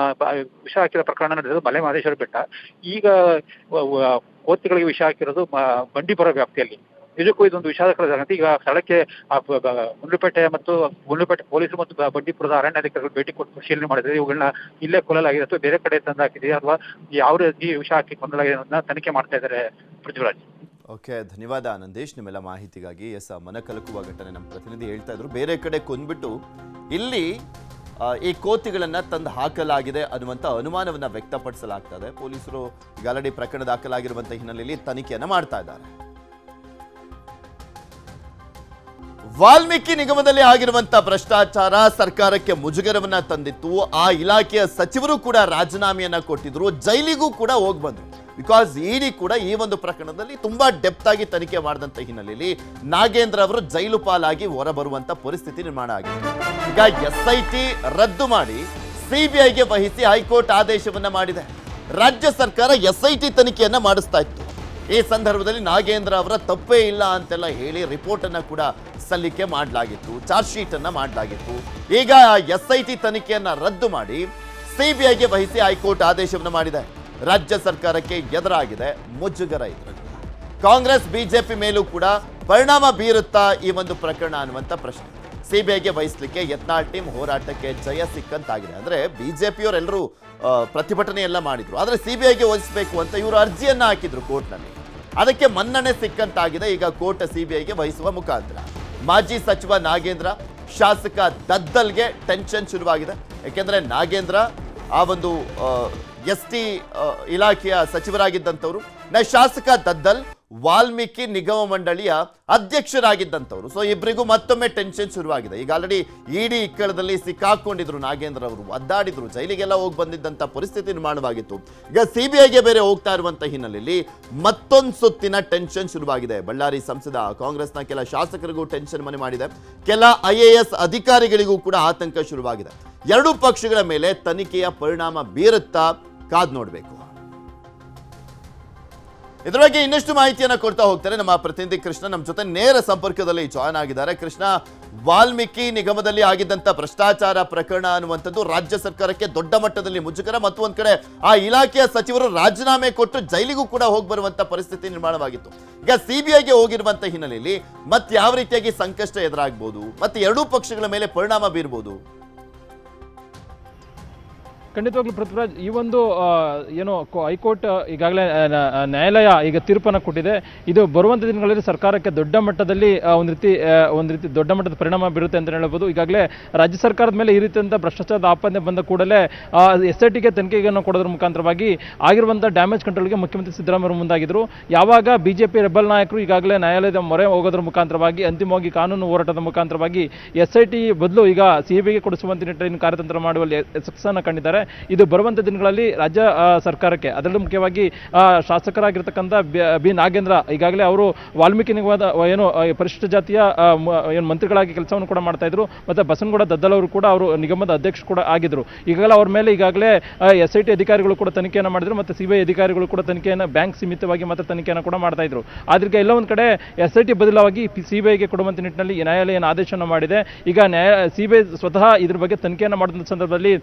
ವಿಷ ಹಾಕಿದ ಪ್ರಕರಣ ನಡೆದಿರೋದು ಮಲೆ ಮಹದೇಶ್ವರ ಬೆಟ್ಟ. ಈಗ ಕೋತಿಗಳಿಗೆ ವಿಷ ಹಾಕಿರೋದು ಬಂಡೀಪುರ ವ್ಯಾಪ್ತಿಯಲ್ಲಿ. ನಿಜಕ್ಕೂ ಇದೊಂದು ವಿಷಾದಕರ ಸಂಗತಿ. ಈಗ ಸ್ಥಳಕ್ಕೆ ಗುಂಡ್ಲುಪೇಟೆ ಪೊಲೀಸರು ಮತ್ತು ಬಂಡೀಪುರದ ಅರಣ್ಯಾಧಿಕಾರಿಗಳು ಭೇಟಿ ಕೊಟ್ಟು ಪರಿಶೀಲನೆ ಮಾಡಿದ್ದಾರೆ. ಇವುಗಳನ್ನ ಇಲ್ಲೇ ಕೊಲ್ಲಲಾಗಿದೆ ಅಥವಾ ಬೇರೆ ಕಡೆ ತಂದು ಹಾಕಿದೆ ಅಥವಾ ಯಾವ ರೀತಿ ವಿಷ ಹಾಕಿ ಕೊಂದಲಾಗಿದೆ ಅನ್ನೋದನ್ನ ತನಿಖೆ ಮಾಡ್ತಾ ಇದ್ದಾರೆ. ಪೃಥ್ವಿರಾಜ್, ಓಕೆ, ಧನ್ಯವಾದ ನಂದೀಶ್ ನಿಮ್ಮೆಲ್ಲ ಮಾಹಿತಿಗಾಗಿ. ಮನಕಲಕುವ ಘಟನೆ ನಮ್ಮ ಪ್ರತಿನಿಧಿ ಹೇಳ್ತಾ ಇದ್ರು. ಬೇರೆ ಕಡೆ ಕೊಂದ್ಬಿಟ್ಟು ಇಲ್ಲಿ ಈ ಕೋತಿಗಳನ್ನ ತಂದು ಹಾಕಲಾಗಿದೆ ಅನ್ನುವಂಥ ಅನುಮಾನವನ್ನ ವ್ಯಕ್ತಪಡಿಸಲಾಗ್ತದೆ. ಪೊಲೀಸರು ಗಲಾಟೆ ಪ್ರಕರಣ ದಾಖಲಾಗಿರುವಂಥ ಹಿನ್ನೆಲೆಯಲ್ಲಿ ತನಿಖೆಯನ್ನ ಮಾಡ್ತಾ ಇದ್ದಾರೆ. ವಾಲ್ಮೀಕಿ ನಿಗಮದಲ್ಲಿ ಆಗಿರುವಂತ ಭ್ರಷ್ಟಾಚಾರ ಸರ್ಕಾರಕ್ಕೆ ಮುಜುಗರವನ್ನ ತಂದಿತ್ತು. ಆ ಇಲಾಖೆಯ ಸಚಿವರು ಕೂಡ ರಾಜೀನಾಮೆಯನ್ನ ಕೊಟ್ಟಿದ್ರು, ಜೈಲಿಗೂ ಕೂಡ ಹೋಗಿ ಬಂದ್ರು. ಬಿಕಾಸ್ ಇಡಿ ಕೂಡ ಈ ಒಂದು ಪ್ರಕರಣದಲ್ಲಿ ತುಂಬಾ ಡೆಪ್ತ್ ಆಗಿ ತನಿಖೆ ಮಾಡಿದಂತ ಹಿನ್ನೆಲೆಯಲ್ಲಿ ನಾಗೇಂದ್ರ ಅವರು ಜೈಲು ಪಾಲಾಗಿ ಹೊರಬರುವಂತ ಪರಿಸ್ಥಿತಿ ನಿರ್ಮಾಣ ಆಗಿದೆ. ಈಗ SIT ರದ್ದು ಮಾಡಿ CBIಗೆ ವಹಿಸಿ ಹೈಕೋರ್ಟ್ ಆದೇಶವನ್ನ ಮಾಡಿದೆ. ರಾಜ್ಯ ಸರ್ಕಾರ SIT ತನಿಖೆಯನ್ನ ಮಾಡಿಸ್ತಾ ಇತ್ತು. ಈ ಸಂದರ್ಭದಲ್ಲಿ ನಾಗೇಂದ್ರ ಅವರ ತಪ್ಪೇ ಇಲ್ಲ ಅಂತೆಲ್ಲ ಹೇಳಿ ರಿಪೋರ್ಟ್ ಅನ್ನ ಕೂಡ ಸಲ್ಲಿಕೆ ಮಾಡಲಾಗಿತ್ತು, ಚಾರ್ಜ್ ಶೀಟ್ ಅನ್ನ ಮಾಡಲಾಗಿತ್ತು. ಈಗ SIT ತನಿಖೆಯನ್ನ ರದ್ದು ಮಾಡಿ CBIಗೆ ವಹಿಸಿ ಹೈಕೋರ್ಟ್ ಆದೇಶವನ್ನು ಮಾಡಿದೆ. ರಾಜ್ಯ ಸರ್ಕಾರಕ್ಕೆ ಎದುರಾಗಿದೆ ಮುಜುಗರ. ಇದರಲ್ಲಿ ಕಾಂಗ್ರೆಸ್ BJP ಮೇಲೂ ಕೂಡ ಪರಿಣಾಮ ಬೀರುತ್ತಾ ಈ ಒಂದು ಪ್ರಕರಣ ಅನ್ನುವಂಥ ಪ್ರಶ್ನೆ. ಸಿಬಿಐಗೆ ವಹಿಸಲಿಕ್ಕೆ ಯತ್ನಾಳ್ ಟೀಮ್ ಹೋರಾಟಕ್ಕೆ ಜಯ ಸಿಕ್ಕಂತಾಗಿದೆ. ಅಂದ್ರೆ ಬಿಜೆಪಿಯವರೆಲ್ಲರೂ ಪ್ರತಿಭಟನೆ ಎಲ್ಲ ಮಾಡಿದ್ರು, ಆದ್ರೆ ಸಿಬಿಐಗೆ ವಹಿಸಬೇಕು ಅಂತ ಇವರು ಅರ್ಜಿಯನ್ನ ಹಾಕಿದ್ರು ಕೋರ್ಟ್ನಲ್ಲಿ. ಅದಕ್ಕೆ ಮನ್ನಣೆ ಸಿಕ್ಕಂತಾಗಿದೆ ಈಗ ಕೋರ್ಟ್ ಸಿಬಿಐಗೆ ವಹಿಸುವ ಮುಖಾಂತರ. ಮಾಜಿ ಸಚಿವ ನಾಗೇಂದ್ರ, ಶಾಸಕ ದದ್ದಲ್ಗೆ ಟೆನ್ಷನ್ ಶುರುವಾಗಿದೆ. ಯಾಕೆಂದ್ರೆ ನಾಗೇಂದ್ರ ಆ ಒಂದು ST ಇಲಾಖೆಯ ಸಚಿವರಾಗಿದ್ದಂಥವ್ರು, ಶಾಸಕ ದದ್ದಲ್ ವಾಲ್ಮೀಕಿ ನಿಗಮ ಮಂಡಳಿಯ ಅಧ್ಯಕ್ಷರಾಗಿದ್ದಂಥವ್ರು. ಸೊ ಇಬ್ಬರಿಗೂ ಮತ್ತೊಮ್ಮೆ ಟೆನ್ಷನ್ ಶುರುವಾಗಿದೆ. ಈಗ ಆಲ್ರೆಡಿ ಇಡಿ ಇಕ್ಕಳದಲ್ಲಿ ಸಿಕ್ಕಾಕೊಂಡಿದ್ರು ನಾಗೇಂದ್ರ ಅವರು, ಒದ್ದಾಡಿದ್ರು, ಜೈಲಿಗೆಲ್ಲ ಹೋಗಿ ಬಂದಿದ್ದಂಥ ಪರಿಸ್ಥಿತಿ ನಿರ್ಮಾಣವಾಗಿತ್ತು. ಈಗ ಸಿಬಿಐಗೆ ಬೇರೆ ಹೋಗ್ತಾ ಇರುವಂತ ಹಿನ್ನೆಲೆಯಲ್ಲಿ ಮತ್ತೊಂದು ಸುತ್ತಿನ ಟೆನ್ಷನ್ ಶುರುವಾಗಿದೆ. ಬಳ್ಳಾರಿ ಸಂಸದ, ಕಾಂಗ್ರೆಸ್ನ ಕೆಲ ಶಾಸಕರಿಗೂ ಟೆನ್ಷನ್ ಮನೆ ಮಾಡಿದೆ. ಕೆಲ IAS ಅಧಿಕಾರಿಗಳಿಗೂ ಕೂಡ ಆತಂಕ ಶುರುವಾಗಿದೆ. ಎರಡೂ ಪಕ್ಷಗಳ ಮೇಲೆ ತನಿಖೆಯ ಪರಿಣಾಮ ಬೀರುತ್ತಾ ಕಾದ್ ನೋಡಬೇಕು. ಇದರ ಬಗ್ಗೆ ಇನ್ನಷ್ಟು ಮಾಹಿತಿಯನ್ನು ಕೊಡ್ತಾ ಹೋಗ್ತಾರೆ ನಮ್ಮ ಪ್ರತಿನಿಧಿ ಕೃಷ್ಣ. ನಮ್ಮ ಜೊತೆ ನೇರ ಸಂಪರ್ಕದಲ್ಲಿ ಜಾಯ್ನ್ ಆಗಿದ್ದಾರೆ. ಕೃಷ್ಣ, ವಾಲ್ಮೀಕಿ ನಿಗಮದಲ್ಲಿ ಆಗಿದ್ದಂತ ಭ್ರಷ್ಟಾಚಾರ ಪ್ರಕರಣ ಅನ್ನುವಂಥದ್ದು ರಾಜ್ಯ ಸರ್ಕಾರಕ್ಕೆ ದೊಡ್ಡ ಮಟ್ಟದಲ್ಲಿ ಮುಜುಗರ, ಮತ್ತು ಒಂದ್ ಕಡೆ ಆ ಇಲಾಖೆಯ ಸಚಿವರು ರಾಜೀನಾಮೆ ಕೊಟ್ಟು ಜೈಲಿಗೂ ಕೂಡ ಹೋಗಿ ಬರುವಂತ ಪರಿಸ್ಥಿತಿ ನಿರ್ಮಾಣವಾಗಿತ್ತು. ಈಗ ಸಿಬಿಐಗೆ ಹೋಗಿರುವಂತ ಹಿನ್ನೆಲೆಯಲ್ಲಿ ಮತ್ತೆ ಯಾವ ರೀತಿಯಾಗಿ ಸಂಕಷ್ಟ ಎದುರಾಗಬಹುದು, ಮತ್ತೆ ಎರಡೂ ಪಕ್ಷಗಳ ಮೇಲೆ ಪರಿಣಾಮ ಬೀರಬಹುದು? ಖಂಡಿತವಾಗ್ಲೂ ಪೃಥ್ವಿರಾಜ್, ಈ ಒಂದು ಏನು ಹೈಕೋರ್ಟ್ ಈಗಾಗಲೇ ನ್ಯಾಯಾಲಯ ಈಗ ತೀರ್ಪನ್ನು ಕೊಟ್ಟಿದೆ. ಇದು ಬರುವಂಥ ದಿನಗಳಲ್ಲಿ ಸರ್ಕಾರಕ್ಕೆ ದೊಡ್ಡ ಮಟ್ಟದಲ್ಲಿ ಒಂದು ರೀತಿ ದೊಡ್ಡ ಮಟ್ಟದ ಪರಿಣಾಮ ಬೀರುತ್ತೆ ಅಂತ ಹೇಳ್ಬೋದು. ಈಗಾಗಲೇ ರಾಜ್ಯ ಸರ್ಕಾರದ ಮೇಲೆ ಈ ರೀತಿಯಂಥ ಭ್ರಷ್ಟಾಚಾರದ ಆಪಾದನೆ ಬಂದ ಕೂಡಲೇ SITಗೆ ತನಿಖೆಯನ್ನು ಕೊಡೋದ್ರ ಮುಖಾಂತರವಾಗಿ ಆಗಿರುವಂಥ ಡ್ಯಾಮೇಜ್ ಕಂಟ್ರೋಲ್ಗೆ ಮುಖ್ಯಮಂತ್ರಿ ಸಿದ್ದರಾಮಯ್ಯ ಮುಂದಾಗಿದ್ದರು. ಯಾವಾಗ ಬಿಜೆಪಿ ರೆಬಲ್ ನಾಯಕರು ಈಗಾಗಲೇ ನ್ಯಾಯಾಲಯದ ಮೊರೆ ಹೋಗೋದ್ರ ಮುಖಾಂತರವಾಗಿ ಅಂತಿಮವಾಗಿ ಕಾನೂನು ಹೋರಾಟದ ಮುಖಾಂತರವಾಗಿ SIT ಬದಲು ಈಗ ಸಿಬಿಐಗೆ ಕೊಡಿಸುವಂತೆ ನಿಟ್ಟಿನ ಕಾರ್ಯತಂತ್ರ ಮಾಡುವಲ್ಲಿ ಯಶಸ್ಸನ್ನು ಕಂಡಿದ್ದಾರೆ. ಇದು ಬರುವಂಥ ದಿನಗಳಲ್ಲಿ ರಾಜ್ಯ ಸರ್ಕಾರಕ್ಕೆ, ಅದರಲ್ಲೂ ಮುಖ್ಯವಾಗಿ ಶಾಸಕರಾಗಿರ್ತಕ್ಕಂಥ ಬಿ ನಾಗೇಂದ್ರ ಈಗಾಗಲೇ ಅವರು ವಾಲ್ಮೀಕಿ ನಿಗಮದ ಏನು ಪರಿಶಿಷ್ಟ ಜಾತಿಯ ಏನು ಮಂತ್ರಿಗಳಾಗಿ ಕೆಲಸವನ್ನು ಕೂಡ ಮಾಡ್ತಾ ಇದ್ರು. ಮತ್ತು ಬಸನಗೌಡ ದದ್ದಲ್ ಅವರು ಕೂಡ ಅವರು ನಿಗಮದ ಅಧ್ಯಕ್ಷ ಕೂಡ ಆಗಿದ್ರು. ಈಗಾಗಲೇ ಅವ್ರ ಮೇಲೆ ಈಗಾಗಲೇ SIT ಅಧಿಕಾರಿಗಳು ಕೂಡ ತನಿಖೆಯನ್ನು ಮಾಡಿದ್ರು, ಮತ್ತು ಸಿಬಿಐ ಅಧಿಕಾರಿಗಳು ಕೂಡ ತನಿಖೆಯನ್ನು ಬ್ಯಾಂಕ್ ಸೀಮಿತವಾಗಿ ಮಾತ್ರ ತನಿಖೆಯನ್ನು ಕೂಡ ಮಾಡ್ತಾ ಇದ್ರು. ಆದ್ರೆ ಎಲ್ಲ ಒಂದು ಕಡೆ SIT ಬದಲಾಗಿ ಸಿಬಿಐಗೆ ಕೊಡುವಂಥ ನಿಟ್ಟಿನಲ್ಲಿ ನ್ಯಾಯಾಲಯ ಆದೇಶವನ್ನು ಮಾಡಿದೆ. ಈಗ ಸಿಬಿಐ ಸ್ವತಃ ಇದ್ರ ಬಗ್ಗೆ ತನಿಖೆಯನ್ನು ಮಾಡಿದ ಸಂದರ್ಭದಲ್ಲಿ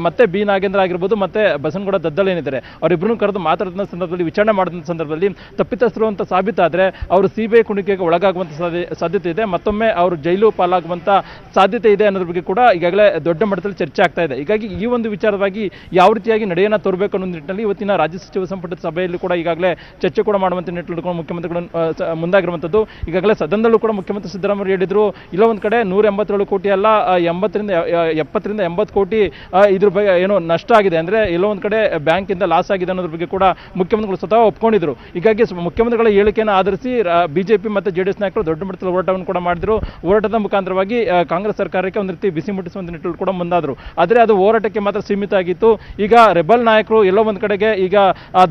ಮತ್ತೆ ಬಿ ನಾಗೇಂದ್ರ ಆಗಿರ್ಬೋದು ಮತ್ತೆ ಬಸನಗೌಡ ದದ್ದಲ್ ಏನಿದ್ದಾರೆ ಅವರಿಬ್ಬರನ್ನು ಕರೆದು ಮಾತಾಡಿದ ಸಂದರ್ಭದಲ್ಲಿ, ವಿಚಾರಣೆ ಮಾಡಿದ ಸಂದರ್ಭದಲ್ಲಿ ತಪ್ಪಿತಸ್ಥರು ಅಂತ ಸಾಬೀತಾದರೆ ಅವರು ಸಿಬಿಐ ಕುಣಿಕೆಗೆ ಒಳಗಾಗುವಂಥ ಸಾಧ್ಯತೆ ಇದೆ, ಮತ್ತೊಮ್ಮೆ ಅವರು ಜೈಲು ಪಾಲಾಗುವಂಥ ಸಾಧ್ಯತೆ ಇದೆ ಅನ್ನೋದ್ರ ಬಗ್ಗೆ ಕೂಡ ಈಗಾಗಲೇ ದೊಡ್ಡ ಮಟ್ಟದಲ್ಲಿ ಚರ್ಚೆ ಆಗ್ತಾ ಇದೆ. ಹೀಗಾಗಿ ಈ ಒಂದು ವಿಚಾರವಾಗಿ ಯಾವ ರೀತಿಯಾಗಿ ನಡೆಯನ್ನು ತೋರಬೇಕು ಅನ್ನೋ ನಿಟ್ಟಿನಲ್ಲಿ ಇವತ್ತಿನ ರಾಜ್ಯ ಸಚಿವ ಸಂಪುಟದ ಸಭೆಯಲ್ಲಿ ಕೂಡ ಈಗಾಗಲೇ ಚರ್ಚೆ ಕೂಡ ಮಾಡುವಂಥ ನಿಟ್ಟಿನಲ್ಲಿ ಮುಖ್ಯಮಂತ್ರಿಗಳು ಮುಂದಾಗಿರುವಂಥದ್ದು. ಈಗಾಗಲೇ ಸದನದಲ್ಲೂ ಕೂಡ ಮುಖ್ಯಮಂತ್ರಿ ಸಿದ್ದರಾಮಯ್ಯ ಹೇಳಿದ್ರು, ಇಲ್ಲ ಒಂದು ಕಡೆ 187 ಕೋಟಿ ಅಲ್ಲ 70 ರಿಂದ 80 ಕೋಟಿ ಇದ್ರ ಬಗ್ಗೆ ಏನು ನಷ್ಟ ಆಗಿದೆ, ಅಂದರೆ ಎಲ್ಲೋ ಒಂದು ಕಡೆ ಬ್ಯಾಂಕಿಂದ ಲಾಸ್ ಆಗಿದೆ ಅನ್ನೋದ್ರ ಬಗ್ಗೆ ಕೂಡ ಮುಖ್ಯಮಂತ್ರಿಗಳು ಸ್ವತಃ ಒಪ್ಕೊಂಡಿದ್ರು. ಹೀಗಾಗಿ ಮುಖ್ಯಮಂತ್ರಿಗಳ ಹೇಳಿಕೆಯನ್ನು ಆಧರಿಸಿ ಬಿಜೆಪಿ ಮತ್ತು JDS ನಾಯಕರು ದೊಡ್ಡ ಮಟ್ಟದ ಹೋರಾಟವನ್ನು ಕೂಡ ಮಾಡಿದ್ರು. ಹೋರಾಟದ ಮುಖಾಂತರವಾಗಿ ಕಾಂಗ್ರೆಸ್ ಸರ್ಕಾರಕ್ಕೆ ಒಂದು ರೀತಿ ಬಿಸಿ ಮುಟ್ಟಿಸುವಂಥ ನಿಟ್ಟಿನಲ್ಲಿ ಕೂಡ ಮುಂದಾದರು. ಆದರೆ ಅದು ಹೋರಾಟಕ್ಕೆ ಮಾತ್ರ ಸೀಮಿತ ಆಗಿತ್ತು. ಈಗ ರೆಬಲ್ ನಾಯಕರು ಎಲ್ಲೋ ಒಂದು ಕಡೆಗೆ ಈಗ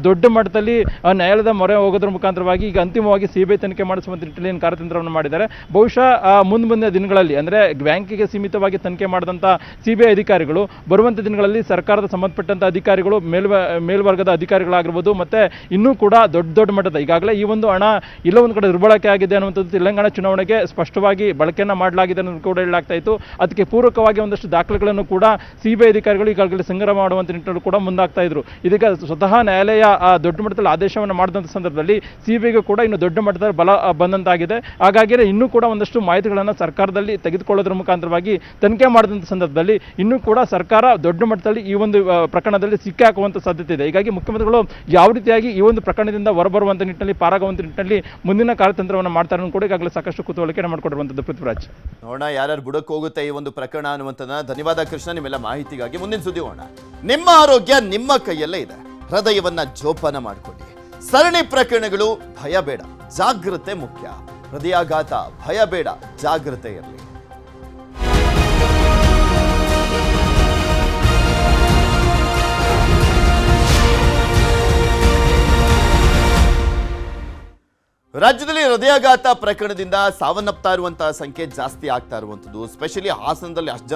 ದೊಡ್ಡ ಮಟ್ಟದಲ್ಲಿ ನ್ಯಾಯಾಲಯದ ಮೊರೆ ಹೋಗೋದ್ರ ಮುಖಾಂತರವಾಗಿ ಈಗ ಅಂತಿಮವಾಗಿ ಸಿಬಿಐ ತನಿಖೆ ಮಾಡಿಸುವಂಥ ನಿಟ್ಟಿನಲ್ಲಿ ಕಾರ್ಯತಂತ್ರವನ್ನು ಮಾಡಿದ್ದಾರೆ. ಬಹುಶಃ ಮುಂದಿನ ದಿನಗಳಲ್ಲಿ, ಅಂದರೆ ಬ್ಯಾಂಕಿಗೆ ಸೀಮಿತವಾಗಿ ತನಿಖೆ ಮಾಡಿದಂಥ ಸಿಬಿಐ ಅಧಿಕಾರಿಗಳು ಬರುವಂಥ ದಿನಗಳಲ್ಲಿ ಸರ್ಕಾರದ ಸಂಬಂಧಪಟ್ಟಂಥ ಅಧಿಕಾರಿಗಳು, ಮೇಲ್ವರ್ಗದ ಅಧಿಕಾರಿಗಳಾಗಿರ್ಬೋದು, ಮತ್ತೆ ಇನ್ನೂ ಕೂಡ ದೊಡ್ಡ ಮಟ್ಟದ ಈಗಾಗಲೇ ಈ ಒಂದು ಹಣ ಇಲ್ಲ ಒಂದು ಕಡೆ ದುರ್ಬಳಕೆ ಆಗಿದೆ ಅನ್ನುವಂಥದ್ದು ತೆಲಂಗಾಣ ಚುನಾವಣೆಗೆ ಸ್ಪಷ್ಟವಾಗಿ ಬಳಕೆಯನ್ನು ಮಾಡಲಾಗಿದೆ ಅನ್ನೋದು ಕೂಡ ಹೇಳಲಾಗ್ತಾ ಇತ್ತು. ಅದಕ್ಕೆ ಪೂರಕವಾಗಿ ಒಂದಷ್ಟು ದಾಖಲೆಗಳನ್ನು ಕೂಡ ಸಿಬಿಐ ಅಧಿಕಾರಿಗಳು ಈಗಾಗಲೇ ಸಂಗ್ರಹ ಮಾಡುವಂಥ ನಿಟ್ಟಿನಲ್ಲಿ ಕೂಡ ಮುಂದಾಗ್ತಾ ಇದ್ರು. ಇದೀಗ ಸ್ವತಃ ನ್ಯಾಯಾಲಯ ದೊಡ್ಡ ಮಟ್ಟದಲ್ಲಿ ಆದೇಶವನ್ನು ಮಾಡಿದಂಥ ಸಂದರ್ಭದಲ್ಲಿ ಸಿಬಿಐಗೂ ಕೂಡ ಇನ್ನು ದೊಡ್ಡ ಮಟ್ಟದ ಬಲ ಬಂದಂತಾಗಿದೆ. ಹಾಗಾಗಿ ಇನ್ನೂ ಕೂಡ ಒಂದಷ್ಟು ಮಾಹಿತಿಗಳನ್ನು ಸರ್ಕಾರದಲ್ಲಿ ತೆಗೆದುಕೊಳ್ಳೋದ್ರ ಮುಖಾಂತರವಾಗಿ ತನಿಖೆ ಮಾಡಿದಂಥ ಸಂದರ್ಭದಲ್ಲಿ ಇನ್ನೂ ಕೂಡ ಸರ್ಕಾರ ದೊಡ್ಡ ಮಟ್ಟದಲ್ಲಿ ಈ ಒಂದು ಪ್ರಕರಣದಲ್ಲಿ ಸಿಕ್ಕಿ ಹಾಕುವಂಥ ಸಾಧ್ಯತೆ ಇದೆ. ಹೀಗಾಗಿ ಮುಖ್ಯಮಂತ್ರಿಗಳು ಯಾವ ರೀತಿಯಾಗಿ ಈ ಒಂದು ಪ್ರಕರಣದಿಂದ ಹೊರಬರುವಂಥ ನಿಟ್ಟಿನಲ್ಲಿ, ಪಾರಾಗುವಂಥ ನಿಟ್ಟಿನಲ್ಲಿ ಮುಂದಿನ ಕಾರ್ಯತಂತ್ರವನ್ನು ಮಾಡ್ತಾರೆ ಕೂಡ ಈಗಾಗಲೇ ಸಾಕಷ್ಟು ಕುತೂಹಲಕ್ಕೆ ಮಾಡಿಕೊಟ್ಟಿರುವಂಥದ್ದು. ಪೃಥ್ವಿರಾಜ್, ನೋಡೋಣ ಯಾರ್ಯಾರು ಬುಡಕ್ಕೆ ಹೋಗುತ್ತೆ ಈ ಒಂದು ಪ್ರಕರಣ ಅನ್ನುವಂಥದ್ದನ್ನ. ಧನ್ಯವಾದ ಕೃಷ್ಣ ನಿಮ್ಮೆಲ್ಲ ಮಾಹಿತಿಗಾಗಿ. ಮುಂದಿನ ಸುದ್ದಿ ಹೋಗೋಣ. ನಿಮ್ಮ ಆರೋಗ್ಯ ನಿಮ್ಮ ಕೈಯಲ್ಲೇ ಇದೆ, ಹೃದಯವನ್ನ ಜೋಪಾನ ಮಾಡಿಕೊಳ್ಳಿ. ಸರಣಿ ಪ್ರಕರಣಗಳು ಭಯ ಬೇಡ, ಜಾಗೃತೆ ಮುಖ್ಯ. ಹೃದಯಾಘಾತ ಭಯ ಬೇಡ, ಜಾಗೃತೆ ಇರಲಿ. ರಾಜ್ಯದಲ್ಲಿ ಹೃದಯಾಘಾತ ಪ್ರಕರಣದಿಂದ ಸಾವನ್ನಪ್ತಾ ಇರುವಂತಹ ಸಂಖ್ಯೆ ಜಾಸ್ತಿ ಆಗ್ತಾ ಇರುವಂಥದ್ದು, ಸ್ಪೆಷಲಿ ಹಾಸನದಲ್ಲಿ ಅಷ್ಟು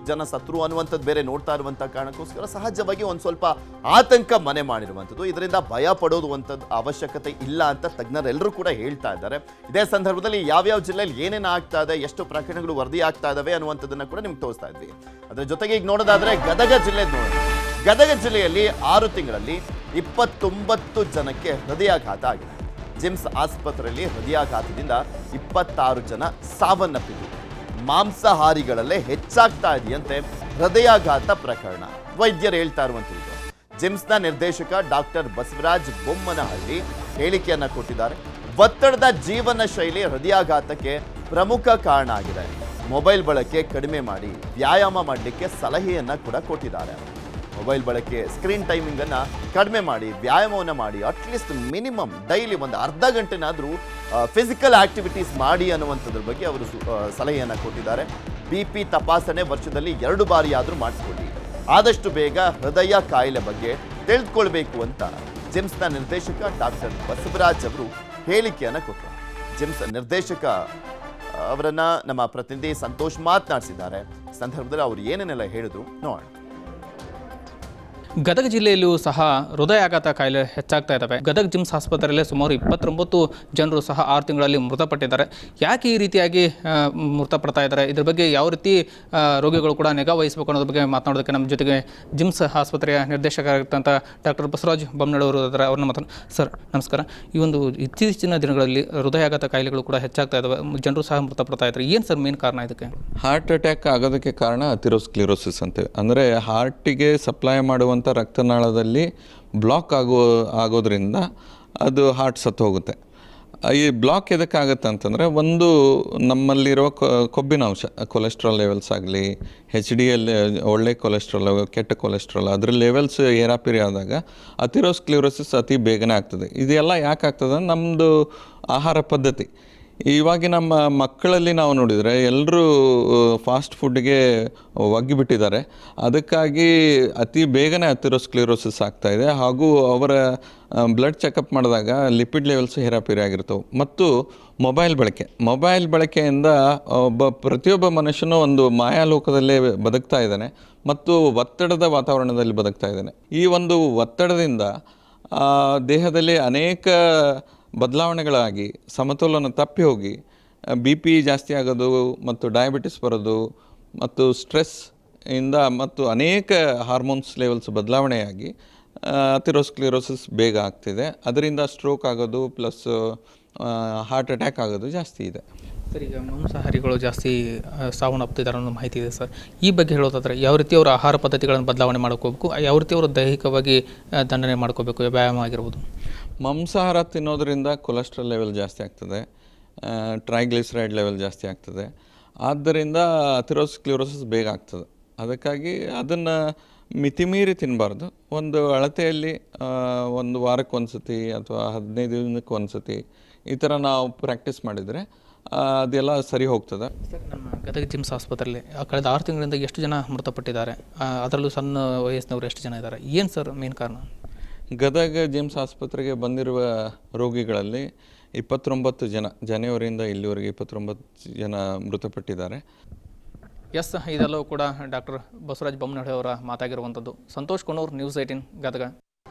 ಜನ ಸತ್ರು ಅನ್ನುವಂಥದ್ದು ಬೇರೆ ನೋಡ್ತಾ ಇರುವಂತಹ ಕಾರಣಕ್ಕೋಸ್ಕರ ಸಹಜವಾಗಿ ಒಂದು ಸ್ವಲ್ಪ ಆತಂಕ ಮನೆ ಮಾಡಿರುವಂಥದ್ದು. ಇದರಿಂದ ಭಯ ಪಡೋದು ಅಂಥದ್ದು ಅವಶ್ಯಕತೆ ಇಲ್ಲ ಅಂತ ತಜ್ಞರೆಲ್ಲರೂ ಕೂಡ ಹೇಳ್ತಾ ಇದ್ದಾರೆ. ಇದೇ ಸಂದರ್ಭದಲ್ಲಿ ಯಾವ್ಯಾವ ಜಿಲ್ಲೆಯಲ್ಲಿ ಏನೇನು ಆಗ್ತಾ ಇದೆ, ಎಷ್ಟು ಪ್ರಕರಣಗಳು ವರದಿ ಆಗ್ತಾ ಇದಾವೆ ಅನ್ನುವಂಥದ್ದನ್ನ ಕೂಡ ನಿಮ್ಗೆ ತೋರಿಸ್ತಾ ಇದ್ವಿ. ಅದರ ಜೊತೆಗೆ ಈಗ ನೋಡೋದಾದ್ರೆ ಗದಗ ಜಿಲ್ಲೆಯಲ್ಲಿ 6 ತಿಂಗಳಲ್ಲಿ 29 ಜನಕ್ಕೆ ಹೃದಯಾಘಾತ ಆಗಿದೆ. ಜಿಮ್ಸ್ ಆಸ್ಪತ್ರೆಯಲ್ಲಿ ಹೃದಯಾಘಾತದಿಂದ 26 ಜನ ಸಾವನ್ನಪ್ಪಿದ್ದಾರೆ. ಮಾಂಸಾಹಾರಿಗಳಲ್ಲೇ ಹೆಚ್ಚಾಗ್ತಾ ಇದೆಯಂತೆ ಹೃದಯಾಘಾತ ಪ್ರಕರಣ. ವೈದ್ಯರು ಹೇಳ್ತಾ ಇರುವಂಥದ್ದು. ಜಿಮ್ಸ್ನ ನಿರ್ದೇಶಕ ಡಾಕ್ಟರ್ ಬಸವರಾಜ್ ಬೊಮ್ಮನಹಳ್ಳಿ ಹೇಳಿಕೆಯನ್ನ ಕೊಟ್ಟಿದ್ದಾರೆ. ಒತ್ತಡದ ಜೀವನ ಶೈಲಿ ಹೃದಯಾಘಾತಕ್ಕೆ ಪ್ರಮುಖ ಕಾರಣ ಆಗಿದೆ. ಮೊಬೈಲ್ ಬಳಕೆ ಕಡಿಮೆ ಮಾಡಿ ವ್ಯಾಯಾಮ ಮಾಡಲಿಕ್ಕೆ ಸಲಹೆಯನ್ನ ಕೂಡ ಕೊಟ್ಟಿದ್ದಾರೆ. ಮೊಬೈಲ್ ಬಳಕೆ ಸ್ಕ್ರೀನ್ ಟೈಮಿಂಗ್ ಅನ್ನ ಕಡಿಮೆ ಮಾಡಿ ವ್ಯಾಯಾಮವನ್ನು ಮಾಡಿ ಅಟ್ಲೀಸ್ಟ್ ಮಿನಿಮಮ್ ಡೈಲಿ ಒಂದು ಅರ್ಧ ಗಂಟೆನಾದರೂ ಫಿಸಿಕಲ್ ಆಕ್ಟಿವಿಟೀಸ್ ಮಾಡಿ ಅನ್ನುವಂಥದ್ರ ಬಗ್ಗೆ ಅವರು ಸಲಹೆಯನ್ನು ಕೊಟ್ಟಿದ್ದಾರೆ. BP ತಪಾಸಣೆ ವರ್ಷದಲ್ಲಿ 2 ಬಾರಿ ಆದರೂ ಮಾಡಿಸ್ಕೊಳ್ಳಿ. ಆದಷ್ಟು ಬೇಗ ಹೃದಯ ಕಾಯಿಲೆ ಬಗ್ಗೆ ತಿಳಿದುಕೊಳ್ಬೇಕು ಅಂತ ಜಿಮ್ಸ್ನ ನಿರ್ದೇಶಕ ಡಾಕ್ಟರ್ ಬಸವರಾಜ್ ಅವರು ಹೇಳಿಕೆಯನ್ನು ಕೊಟ್ಟರು. ಜಿಮ್ಸ್ ನಿರ್ದೇಶಕ ಅವರನ್ನ ನಮ್ಮ ಪ್ರತಿನಿಧಿ ಸಂತೋಷ್ ಮಾತನಾಡಿಸಿದ್ದಾರೆ. ಸಂದರ್ಭದಲ್ಲಿ ಅವರು ಏನೇನೆಲ್ಲ ಹೇಳಿದ್ರು ನೋಡೋಣ. ಗದಗ ಜಿಲ್ಲೆಯಲ್ಲೂ ಸಹ ಹೃದಯಾಘಾತ ಕಾಯಿಲೆ ಹೆಚ್ಚಾಗ್ತಾ ಇದ್ದಾವೆ. ಗದಗ ಜಿಮ್ಸ್ ಆಸ್ಪತ್ರೆಯಲ್ಲಿ ಸುಮಾರು 29 ಜನರು ಸಹ 6 ತಿಂಗಳಲ್ಲಿ ಮೃತಪಟ್ಟಿದ್ದಾರೆ. ಯಾಕೆ ಈ ರೀತಿಯಾಗಿ ಮೃತಪಡ್ತಾ ಇದ್ದಾರೆ, ಇದ್ರ ಬಗ್ಗೆ ಯಾವ ರೀತಿ ರೋಗಿಗಳು ಕೂಡ ನಿಗಾ ವಹಿಸಬೇಕು ಅನ್ನೋದ್ರ ಬಗ್ಗೆ ಮಾತನಾಡೋದಕ್ಕೆ ನಮ್ಮ ಜೊತೆಗೆ ಜಿಮ್ಸ್ ಆಸ್ಪತ್ರೆಯ ನಿರ್ದೇಶಕರಾಗಿರ್ತಂಥ ಡಾಕ್ಟರ್ ಬಸವರಾಜ್ ಬೊಮ್ಮನಹಳ್ಳಿ ಅವರು ಇದ್ದಾರೆ. ಅವ್ರನ್ನ ಸರ್ ನಮಸ್ಕಾರ. ಈ ಒಂದು ಇತ್ತೀಚಿನ ದಿನಗಳಲ್ಲಿ ಹೃದಯಾಘಾತ ಕಾಯಿಲೆಗಳು ಕೂಡ ಹೆಚ್ಚಾಗ್ತಾ ಇದ್ದಾವೆ, ಜನರು ಸಹ ಮೃತಪಡ್ತಾ ಇದ್ದಾರೆ. ಏನು ಸರ್ ಮೇನ್ ಕಾರಣ ಇದಕ್ಕೆ? ಹಾರ್ಟ್ ಅಟ್ಯಾಕ್ ಆಗೋದಕ್ಕೆ ಕಾರಣ ಅಥೆರೋಸ್ಕ್ಲೆರೋಸಿಸ್ ಅಂತೇವೆ. ಅಂದರೆ ಹಾರ್ಟಿಗೆ ಸಪ್ಲೈ ಮಾಡುವಂಥ ರಕ್ತನಾಳದಲ್ಲಿ ಬ್ಲಾಕ್ ಆಗೋದ್ರಿಂದ ಅದು ಹಾರ್ಟ್ ಸತ್ತು ಹೋಗುತ್ತೆ. ಈ ಬ್ಲಾಕ್ ಎದಕ್ಕಾಗುತ್ತೆ ಅಂತಂದರೆ, ಒಂದು ನಮ್ಮಲ್ಲಿರೋ ಕೊಬ್ಬಿನಾಂಶ ಕೊಲೆಸ್ಟ್ರಾಲ್ ಲೆವೆಲ್ಸ್ ಆಗಲಿ, HDL ಒಳ್ಳೆ ಕೊಲೆಸ್ಟ್ರಾಲ್ ಕೆಟ್ಟ ಕೊಲೆಸ್ಟ್ರಾಲ್ ಅದರ ಲೆವೆಲ್ಸ್ ಏರಾಪಿರಿ ಆದಾಗ ಅಥೆರೋಸ್ಕ್ಲೆರೋಸಿಸ್ ಅತಿ ಬೇಗನೆ ಆಗ್ತದೆ. ಇದೆಲ್ಲ ಯಾಕೆ ಆಗ್ತದೆ? ನಮ್ಮದು ಆಹಾರ ಪದ್ಧತಿ. ಇವಾಗ ನಮ್ಮ ಮಕ್ಕಳಲ್ಲಿ ನಾವು ನೋಡಿದರೆ ಎಲ್ಲರೂ ಫಾಸ್ಟ್ ಫುಡ್ಗೆ ಒಗ್ಗಿಬಿಟ್ಟಿದ್ದಾರೆ. ಅದಕ್ಕಾಗಿ ಅತಿ ಬೇಗನೆ ಅಥೆರೋಸ್ಕ್ಲೆರೋಸಿಸ್ ಆಗ್ತಾಯಿದೆ. ಹಾಗೂ ಅವರ ಬ್ಲಡ್ ಚೆಕಪ್ ಮಾಡಿದಾಗ ಲಿಪಿಡ್ ಲೆವೆಲ್ಸು ಹೇರಾಪೇರಿ ಆಗಿರ್ತವೆ. ಮತ್ತು ಮೊಬೈಲ್ ಬಳಕೆಯಿಂದ ಪ್ರತಿಯೊಬ್ಬ ಮನುಷ್ಯನೂ ಒಂದು ಮಾಯಾಲೋಕದಲ್ಲೇ ಬದುಕ್ತಾ ಇದ್ದಾನೆ ಮತ್ತು ಒತ್ತಡದ ವಾತಾವರಣದಲ್ಲಿ ಬದುಕ್ತಾ ಇದ್ದಾನೆ. ಈ ಒಂದು ಒತ್ತಡದಿಂದ ದೇಹದಲ್ಲಿ ಅನೇಕ ಬದಲಾವಣೆಗಳಾಗಿ ಸಮತೋಲನ ತಪ್ಪಿ ಹೋಗಿ BP ಜಾಸ್ತಿ ಆಗೋದು ಮತ್ತು ಡಯಾಬಿಟಿಸ್ ಬರೋದು ಮತ್ತು ಸ್ಟ್ರೆಸ್ ಇಂದ ಮತ್ತು ಅನೇಕ ಹಾರ್ಮೋನ್ಸ್ ಲೆವೆಲ್ಸ್ ಬದಲಾವಣೆಯಾಗಿ ಅಥೆರೋಸ್ಕ್ಲೆರೋಸಿಸ್ ಬೇಗ ಆಗ್ತಿದೆ. ಅದರಿಂದ ಸ್ಟ್ರೋಕ್ ಆಗೋದು ಪ್ಲಸ್ ಹಾರ್ಟ್ ಅಟ್ಯಾಕ್ ಆಗೋದು ಜಾಸ್ತಿ ಇದೆ. ಸರ್, ಈಗ ಮಾಂಸಾಹಾರಿಗಳು ಜಾಸ್ತಿ ಸಾವನ್ನಪ್ತಿದ್ದಾರೆ ಅನ್ನೋ ಮಾಹಿತಿ ಇದೆ ಸರ್. ಈ ಬಗ್ಗೆ ಹೇಳೋದಾದರೆ ಯಾವ ರೀತಿ ಅವರ ಆಹಾರ ಪದ್ಧತಿಗಳನ್ನು ಬದಲಾವಣೆ ಮಾಡ್ಕೋಬೇಕು, ಯಾವ ರೀತಿ ಅವರು ದೈಹಿಕವಾಗಿ ದಂಡನೆ ಮಾಡ್ಕೋಬೇಕು, ವ್ಯಾಯಾಮ ಆಗಿರ್ಬೋದು? ಮಾಂಸಾಹಾರ ತಿನ್ನೋದ್ರಿಂದ ಕೊಲೆಸ್ಟ್ರಾಲ್ ಲೆವೆಲ್ ಜಾಸ್ತಿ ಆಗ್ತದೆ, ಟ್ರೈಗ್ಲಿಸರೈಡ್ ಲೆವೆಲ್ ಜಾಸ್ತಿ ಆಗ್ತದೆ. ಆದ್ದರಿಂದ ಅಥೆರೋಸ್ಕ್ಲೆರೋಸಿಸ್ ಬೇಗ ಆಗ್ತದೆ. ಅದಕ್ಕಾಗಿ ಅದನ್ನು ಮಿತಿಮೀರಿ ತಿನ್ನಬಾರ್ದು. ಒಂದು ಅಳತೆಯಲ್ಲಿ ಒಂದು ವಾರಕ್ಕೆ ಒಂದು ಸತಿ ಅಥವಾ 15 ದಿನಕ್ಕೆ ಒಂದು ಸತಿ ಈ ಥರ ನಾವು ಪ್ರಾಕ್ಟೀಸ್ ಮಾಡಿದರೆ ಅದೆಲ್ಲ ಸರಿ ಹೋಗ್ತದೆ. ಸರ್, ನಮ್ಮ ಗದಗ ಜಿಮ್ಸ್ ಆಸ್ಪತ್ರೆಯಲ್ಲಿ ಕಳೆದ 6 ತಿಂಗಳಿಂದ ಎಷ್ಟು ಜನ ಮೃತಪಟ್ಟಿದ್ದಾರೆ? ಅದರಲ್ಲೂ ಸಣ್ಣ ವಯಸ್ಸಿನವರು ಎಷ್ಟು ಜನ ಇದ್ದಾರೆ? ಏನು ಸರ್ ಮೇನ್ ಕಾರಣ? ಗದಗ ಜಿಮ್ಸ್ ಆಸ್ಪತ್ರೆಗೆ ಬಂದಿರುವ ರೋಗಿಗಳಲ್ಲಿ 29 ಜನ, ಜನವರಿಯಿಂದ ಇಲ್ಲಿವರೆಗೆ 29 ಜನ ಮೃತಪಟ್ಟಿದ್ದಾರೆ. ಎಸ್, ಇದೆಲ್ಲವೂ ಕೂಡ ಡಾಕ್ಟರ್ ಬಸವರಾಜ್ ಬೊಮ್ಮನಹಳ್ಳಿ ಅವರ ಮಾತಾಗಿರುವಂಥದ್ದು. ಸಂತೋಷ್ ಕೊನೂರ್, ನ್ಯೂಸ್ 18 ಗದಗ.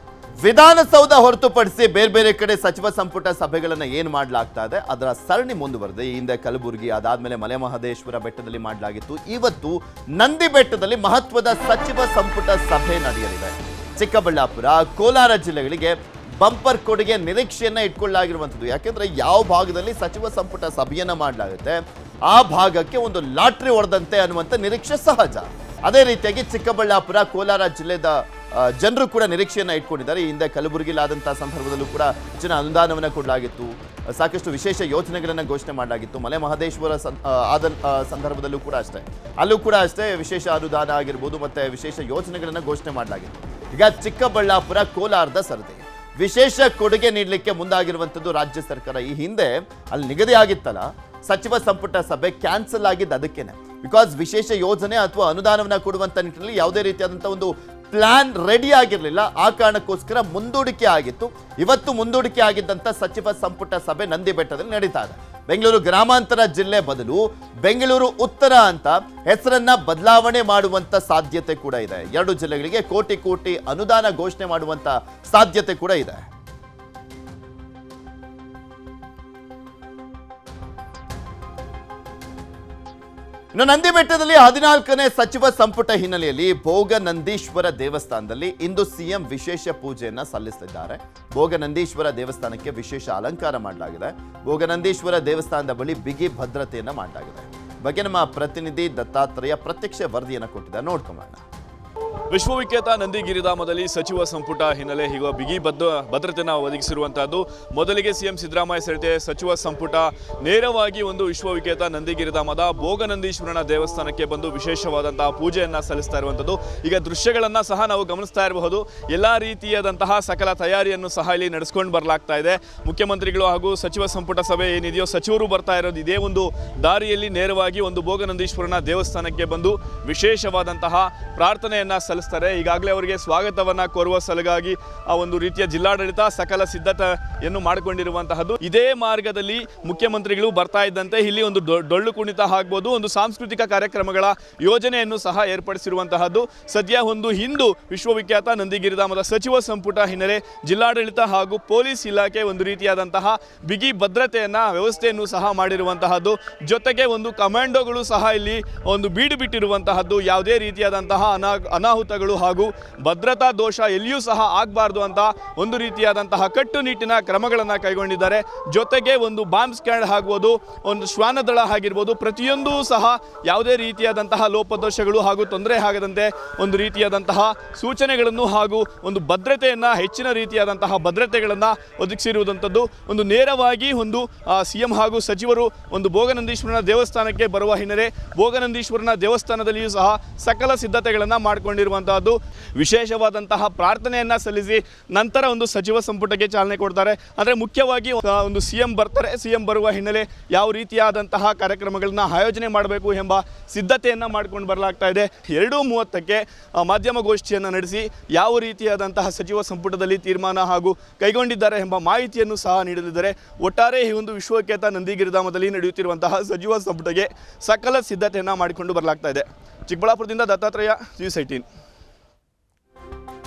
ವಿಧಾನಸೌಧ ಹೊರತುಪಡಿಸಿ ಬೇರೆ ಬೇರೆ ಕಡೆ ಸಚಿವ ಸಂಪುಟ ಸಭೆಗಳನ್ನ ಏನು ಮಾಡಲಾಗ್ತಾ ಇದೆ ಅದರ ಸರಣಿ ಮುಂದುವರೆದಿದೆ. ಈ ಹಿಂದೆ ಕಲಬುರಗಿ, ಅದಾದ್ಮೇಲೆ ಮಲೆಮಹದೇಶ್ವರ ಬೆಟ್ಟದಲ್ಲಿ ಮಾಡಲಾಗಿತ್ತು. ಇವತ್ತು ನಂದಿ ಬೆಟ್ಟದಲ್ಲಿ ಮಹತ್ವದ ಸಚಿವ ಸಂಪುಟ ಸಭೆ ನಡೆಯಲಿದೆ. ಚಿಕ್ಕಬಳ್ಳಾಪುರ, ಕೋಲಾರ ಜಿಲ್ಲೆಗಳಿಗೆ ಬಂಪರ್ ಕೊಡುಗೆ ನಿರೀಕ್ಷೆಯನ್ನ ಇಟ್ಕೊಳ್ಳಲಾಗಿರುವಂಥದ್ದು. ಯಾಕೆಂದ್ರೆ ಯಾವ ಭಾಗದಲ್ಲಿ ಸಚಿವ ಸಂಪುಟ ಸಭೆಯನ್ನ ಮಾಡಲಾಗುತ್ತೆ ಆ ಭಾಗಕ್ಕೆ ಒಂದು ಲಾಟ್ರಿ ಹೊಡೆದಂತೆ ಅನ್ನುವಂಥ ನಿರೀಕ್ಷೆ ಸಹಜ. ಅದೇ ರೀತಿಯಾಗಿ ಚಿಕ್ಕಬಳ್ಳಾಪುರ, ಕೋಲಾರ ಜಿಲ್ಲೆದ ಜನರು ಕೂಡ ನಿರೀಕ್ಷೆಯನ್ನ ಇಟ್ಕೊಂಡಿದ್ದಾರೆ. ಈ ಹಿಂದೆ ಕಲಬುರಗಿಲಾದಂತಹ ಸಂದರ್ಭದಲ್ಲೂ ಕೂಡ ಹೆಚ್ಚಿನ ಅನುದಾನವನ್ನು ಕೊಡಲಾಗಿತ್ತು, ಸಾಕಷ್ಟು ವಿಶೇಷ ಯೋಜನೆಗಳನ್ನು ಘೋಷಣೆ ಮಾಡಲಾಗಿತ್ತು. ಮಲೆ ಮಹದೇಶ್ವರ ಆದ ಸಂದರ್ಭದಲ್ಲೂ ಕೂಡ ಅಷ್ಟೇ, ಅಲ್ಲೂ ಕೂಡ ಅಷ್ಟೇ ವಿಶೇಷ ಅನುದಾನ ಆಗಿರ್ಬೋದು ಮತ್ತೆ ವಿಶೇಷ ಯೋಜನೆಗಳನ್ನು ಘೋಷಣೆ ಮಾಡಲಾಗಿತ್ತು. ಈಗ ಚಿಕ್ಕಬಳ್ಳಾಪುರ, ಕೋಲಾರದ ಸರದಿ ವಿಶೇಷ ಕೊಡುಗೆ ನೀಡಲಿಕ್ಕೆ ಮುಂದಾಗಿರುವಂಥದ್ದು ರಾಜ್ಯ ಸರ್ಕಾರ. ಈ ಹಿಂದೆ ಅಲ್ಲಿ ನಿಗದಿ ಆಗಿತ್ತಲ್ಲ ಸಚಿವ ಸಂಪುಟ ಸಭೆ, ಕ್ಯಾನ್ಸಲ್ ಆಗಿದ್ದು ಅದಕ್ಕೇನೆ. ಬಿಕಾಸ್ ವಿಶೇಷ ಯೋಜನೆ ಅಥವಾ ಅನುದಾನವನ್ನ ಕೊಡುವಂತ ನಿಟ್ಟಿನಲ್ಲಿ ಯಾವುದೇ ರೀತಿಯಾದಂಥ ಒಂದು ಪ್ಲಾನ್ ರೆಡಿ ಆಗಿರಲಿಲ್ಲ. ಆ ಕಾರಣಕ್ಕೋಸ್ಕರ ಮುಂದೂಡಿಕೆ ಆಗಿತ್ತು. ಇವತ್ತು ಮುಂದೂಡಿಕೆ ಆಗಿದ್ದಂಥ ಸಚಿವ ಸಂಪುಟ ಸಭೆ ನಂದಿ ಬೆಟ್ಟದಲ್ಲಿ ನಡೀತಾ ಇದೆ. ಬೆಂಗಳೂರು ಗ್ರಾಮಾಂತರ ಜಿಲ್ಲೆ ಬದಲು ಬೆಂಗಳೂರು ಉತ್ತರ ಅಂತ ಹೆಸರನ್ನ ಬದಲಾವಣೆ ಮಾಡುವಂತ ಸಾಧ್ಯತೆ ಕೂಡ ಇದೆ. 2 ಜಿಲ್ಲೆಗಳಿಗೆ ಕೋಟಿ ಕೋಟಿ ಅನುದಾನ ಘೋಷಣೆ ಮಾಡುವಂತ ಸಾಧ್ಯತೆ ಕೂಡ ಇದೆ. ಇನ್ನು ನಂದಿ ಬೆಟ್ಟದಲ್ಲಿ 14ನೇ ಸಚಿವ ಸಂಪುಟ ಹಿನ್ನೆಲೆಯಲ್ಲಿ ಭೋಗನಂದೀಶ್ವರ ದೇವಸ್ಥಾನದಲ್ಲಿ ಇಂದು ಸಿಎಂ ವಿಶೇಷ ಪೂಜೆಯನ್ನ ಸಲ್ಲಿಸಲಿದ್ದಾರೆ. ಭೋಗನಂದೀಶ್ವರ ದೇವಸ್ಥಾನಕ್ಕೆ ವಿಶೇಷ ಅಲಂಕಾರ ಮಾಡಲಾಗಿದೆ. ಭೋಗನಂದೀಶ್ವರ ದೇವಸ್ಥಾನದ ಬಳಿ ಬಿಗಿ ಭದ್ರತೆಯನ್ನ ಮಾಡಲಾಗಿದೆ. ಬಗ್ಗೆ ನಮ್ಮ ಪ್ರತಿನಿಧಿ ದತ್ತಾತ್ರೇಯ ಪ್ರತ್ಯಕ್ಷ ವರದಿಯನ್ನು ಕೊಟ್ಟಿದ್ದಾರೆ, ನೋಡ್ಕೊಂಬೋಣ. ವಿಶ್ವವಿಖ್ಯಾತ ನಂದಿಗಿರಿಧಾಮದಲ್ಲಿ ಸಚಿವ ಸಂಪುಟ ಹಿನ್ನೆಲೆ ಈಗ ಬಿಗಿ ಭದ್ರತೆಯನ್ನು ಒದಗಿಸಿರುವಂತಹದ್ದು. ಮೊದಲಿಗೆ ಸಿಎಂ ಸಿದ್ದರಾಮಯ್ಯ ಸೇರಿದಂತೆ ಸಚಿವ ಸಂಪುಟ ನೇರವಾಗಿ ಒಂದು ವಿಶ್ವವಿಖ್ಯಾತ ನಂದಿಗಿರಿಧಾಮದ ಭೋಗನಂದೀಶ್ವರನ ದೇವಸ್ಥಾನಕ್ಕೆ ಬಂದು ವಿಶೇಷವಾದಂತಹ ಪೂಜೆಯನ್ನ ಸಲ್ಲಿಸ್ತಾ ಇರುವಂಥದ್ದು. ಈಗ ದೃಶ್ಯಗಳನ್ನ ಸಹ ನಾವು ಗಮನಿಸ್ತಾ ಇರಬಹುದು. ಎಲ್ಲ ರೀತಿಯಾದಂತಹ ಸಕಲ ತಯಾರಿಯನ್ನು ಸಹ ಇಲ್ಲಿ ನಡೆಸ್ಕೊಂಡು ಬರಲಾಗ್ತಾ ಇದೆ. ಮುಖ್ಯಮಂತ್ರಿಗಳು ಹಾಗೂ ಸಚಿವ ಸಂಪುಟ ಸಭೆ ಏನಿದೆಯೋ ಸಚಿವರು ಬರ್ತಾ ಇರೋದು ಇದೇ ಒಂದು ದಾರಿಯಲ್ಲಿ ನೇರವಾಗಿ ಒಂದು ಭೋಗನಂದೀಶ್ವರನ ದೇವಸ್ಥಾನಕ್ಕೆ ಬಂದು ವಿಶೇಷವಾದಂತಹ ಪ್ರಾರ್ಥನೆಯನ್ನ ಸಲ್ಲಿಸ್ತಾರೆ. ಈಗಾಗಲೇ ಅವರಿಗೆ ಸ್ವಾಗತವನ್ನ ಕೋರುವ ಸಲುವಾಗಿ ಆ ಒಂದು ರೀತಿಯ ಜಿಲ್ಲಾಡಳಿತ ಸಕಲ ಸಿದ್ಧತೆಯನ್ನು ಮಾಡಿಕೊಂಡಿರುವಂತಹದ್ದು. ಇದೇ ಮಾರ್ಗದಲ್ಲಿ ಮುಖ್ಯಮಂತ್ರಿಗಳು ಬರ್ತಾ ಇದ್ದಂತೆ ಇಲ್ಲಿ ಒಂದು ಡೊಳ್ಳು ಕುಣಿತ ಆಗ್ಬೋದು, ಒಂದು ಸಾಂಸ್ಕೃತಿಕ ಕಾರ್ಯಕ್ರಮಗಳ ಯೋಜನೆಯನ್ನು ಸಹ ಏರ್ಪಡಿಸಿರುವಂತಹದ್ದು. ಸದ್ಯ ಒಂದು ಹಿಂದೂ ವಿಶ್ವವಿಖ್ಯಾತ ನಂದಿಗಿರಿಧಾಮದ ಸಚಿವ ಸಂಪುಟ ಹಿನ್ನೆಲೆ ಜಿಲ್ಲಾಡಳಿತ ಹಾಗೂ ಪೊಲೀಸ್ ಇಲಾಖೆ ಒಂದು ರೀತಿಯಾದಂತಹ ಬಿಗಿ ಭದ್ರತೆಯನ್ನ ವ್ಯವಸ್ಥೆಯನ್ನು ಸಹ ಮಾಡಿರುವಂತಹದ್ದು. ಜೊತೆಗೆ ಒಂದು ಕಮಾಂಡೋಗಳು ಸಹ ಇಲ್ಲಿ ಒಂದು ಬೀಡು ಬಿಟ್ಟಿರುವಂತಹದ್ದು. ಯಾವುದೇ ರೀತಿಯಾದಂತಹ ಅನಾಹುತಗಳು ಹಾಗೂ ಭದ್ರತಾ ದೋಷ ಎಲ್ಲಿಯೂ ಸಹ ಆಗಬಾರ್ದು ಅಂತ ಒಂದು ರೀತಿಯಾದಂತಹ ಕಟ್ಟುನಿಟ್ಟಿನ ಕ್ರಮಗಳನ್ನು ಕೈಗೊಂಡಿದ್ದಾರೆ. ಜೊತೆಗೆ ಒಂದು ಬಾಂಬ್ ಸ್ಕ್ವಾಡ್ ಆಗ್ಬೋದು, ಒಂದು ಶ್ವಾನದಳ ಆಗಿರ್ಬೋದು, ಪ್ರತಿಯೊಂದೂ ಸಹ ಯಾವುದೇ ರೀತಿಯಾದಂತಹ ಲೋಪದೋಷಗಳು ಹಾಗೂ ತೊಂದರೆ ಆಗದಂತೆ ಒಂದು ರೀತಿಯಾದಂತಹ ಸೂಚನೆಗಳನ್ನು ಹಾಗೂ ಒಂದು ಭದ್ರತೆಯನ್ನು ಹೆಚ್ಚಿನ ರೀತಿಯಾದಂತಹ ಭದ್ರತೆಗಳನ್ನು ಒದಗಿಸಿರುವುದಂಥದ್ದು. ಒಂದು ನೇರವಾಗಿ ಒಂದು ಸಿಎಂ ಹಾಗೂ ಸಚಿವರು ಒಂದು ಭೋಗನಂದೀಶ್ವರನ ದೇವಸ್ಥಾನಕ್ಕೆ ಬರುವ ಹಿನ್ನೆಲೆ ಭೋಗನಂದೀಶ್ವರನ ದೇವಸ್ಥಾನದಲ್ಲಿಯೂ ಸಹ ಸಕಲ ಸಿದ್ಧತೆಗಳನ್ನು ಮಾಡಿಕೊಂಡಿರುವಂತಹದ್ದು. ವಿಶೇಷವಾದಂತಹ ಪ್ರಾರ್ಥನೆಯನ್ನ ಸಲ್ಲಿಸಿ ನಂತರ ಒಂದು ಸಚಿವ ಸಂಪುಟಕ್ಕೆ ಚಾಲನೆ ಕೊಡ್ತಾರೆ. ಅಂದರೆ ಮುಖ್ಯವಾಗಿ ಒಂದು ಸಿಎಂ ಬರ್ತಾರೆ, ಸಿಎಂ ಬರುವ ಹಿನ್ನೆಲೆ ಯಾವ ರೀತಿಯಾದಂತಹ ಕಾರ್ಯಕ್ರಮಗಳನ್ನ ಆಯೋಜನೆ ಮಾಡಬೇಕು ಎಂಬ ಸಿದ್ಧತೆಯನ್ನ ಮಾಡ್ಕೊಂಡು ಬರಲಾಗ್ತಾ ಇದೆ. 2:30ಕ್ಕೆ ಮಾಧ್ಯಮಗೋಷ್ಠಿಯನ್ನು ನಡೆಸಿ ಯಾವ ರೀತಿಯಾದಂತಹ ಸಚಿವ ಸಂಪುಟದಲ್ಲಿ ತೀರ್ಮಾನ ಹಾಗೂ ಕೈಗೊಂಡಿದ್ದಾರೆ ಎಂಬ ಮಾಹಿತಿಯನ್ನು ಸಹ ನೀಡಲಿದ್ದಾರೆ. ಒಟ್ಟಾರೆ ಈ ಒಂದು ವಿಶ್ವವಿಖ್ಯಾತ ನಂದಿಗಿರಿಧಾಮದಲ್ಲಿ ನಡೆಯುತ್ತಿರುವಂತಹ ಸಚಿವ ಸಂಪುಟಕ್ಕೆ ಸಕಲ ಸಿದ್ಧತೆಯನ್ನ ಮಾಡಿಕೊಂಡು ಬರಲಾಗ್ತಾ ಇದೆ. ಚಿಕ್ಕಬಳ್ಳಾಪುರದಿಂದ ದತ್ತಾತ್ರೇಯ, ನ್ಯೂಸ್ 18.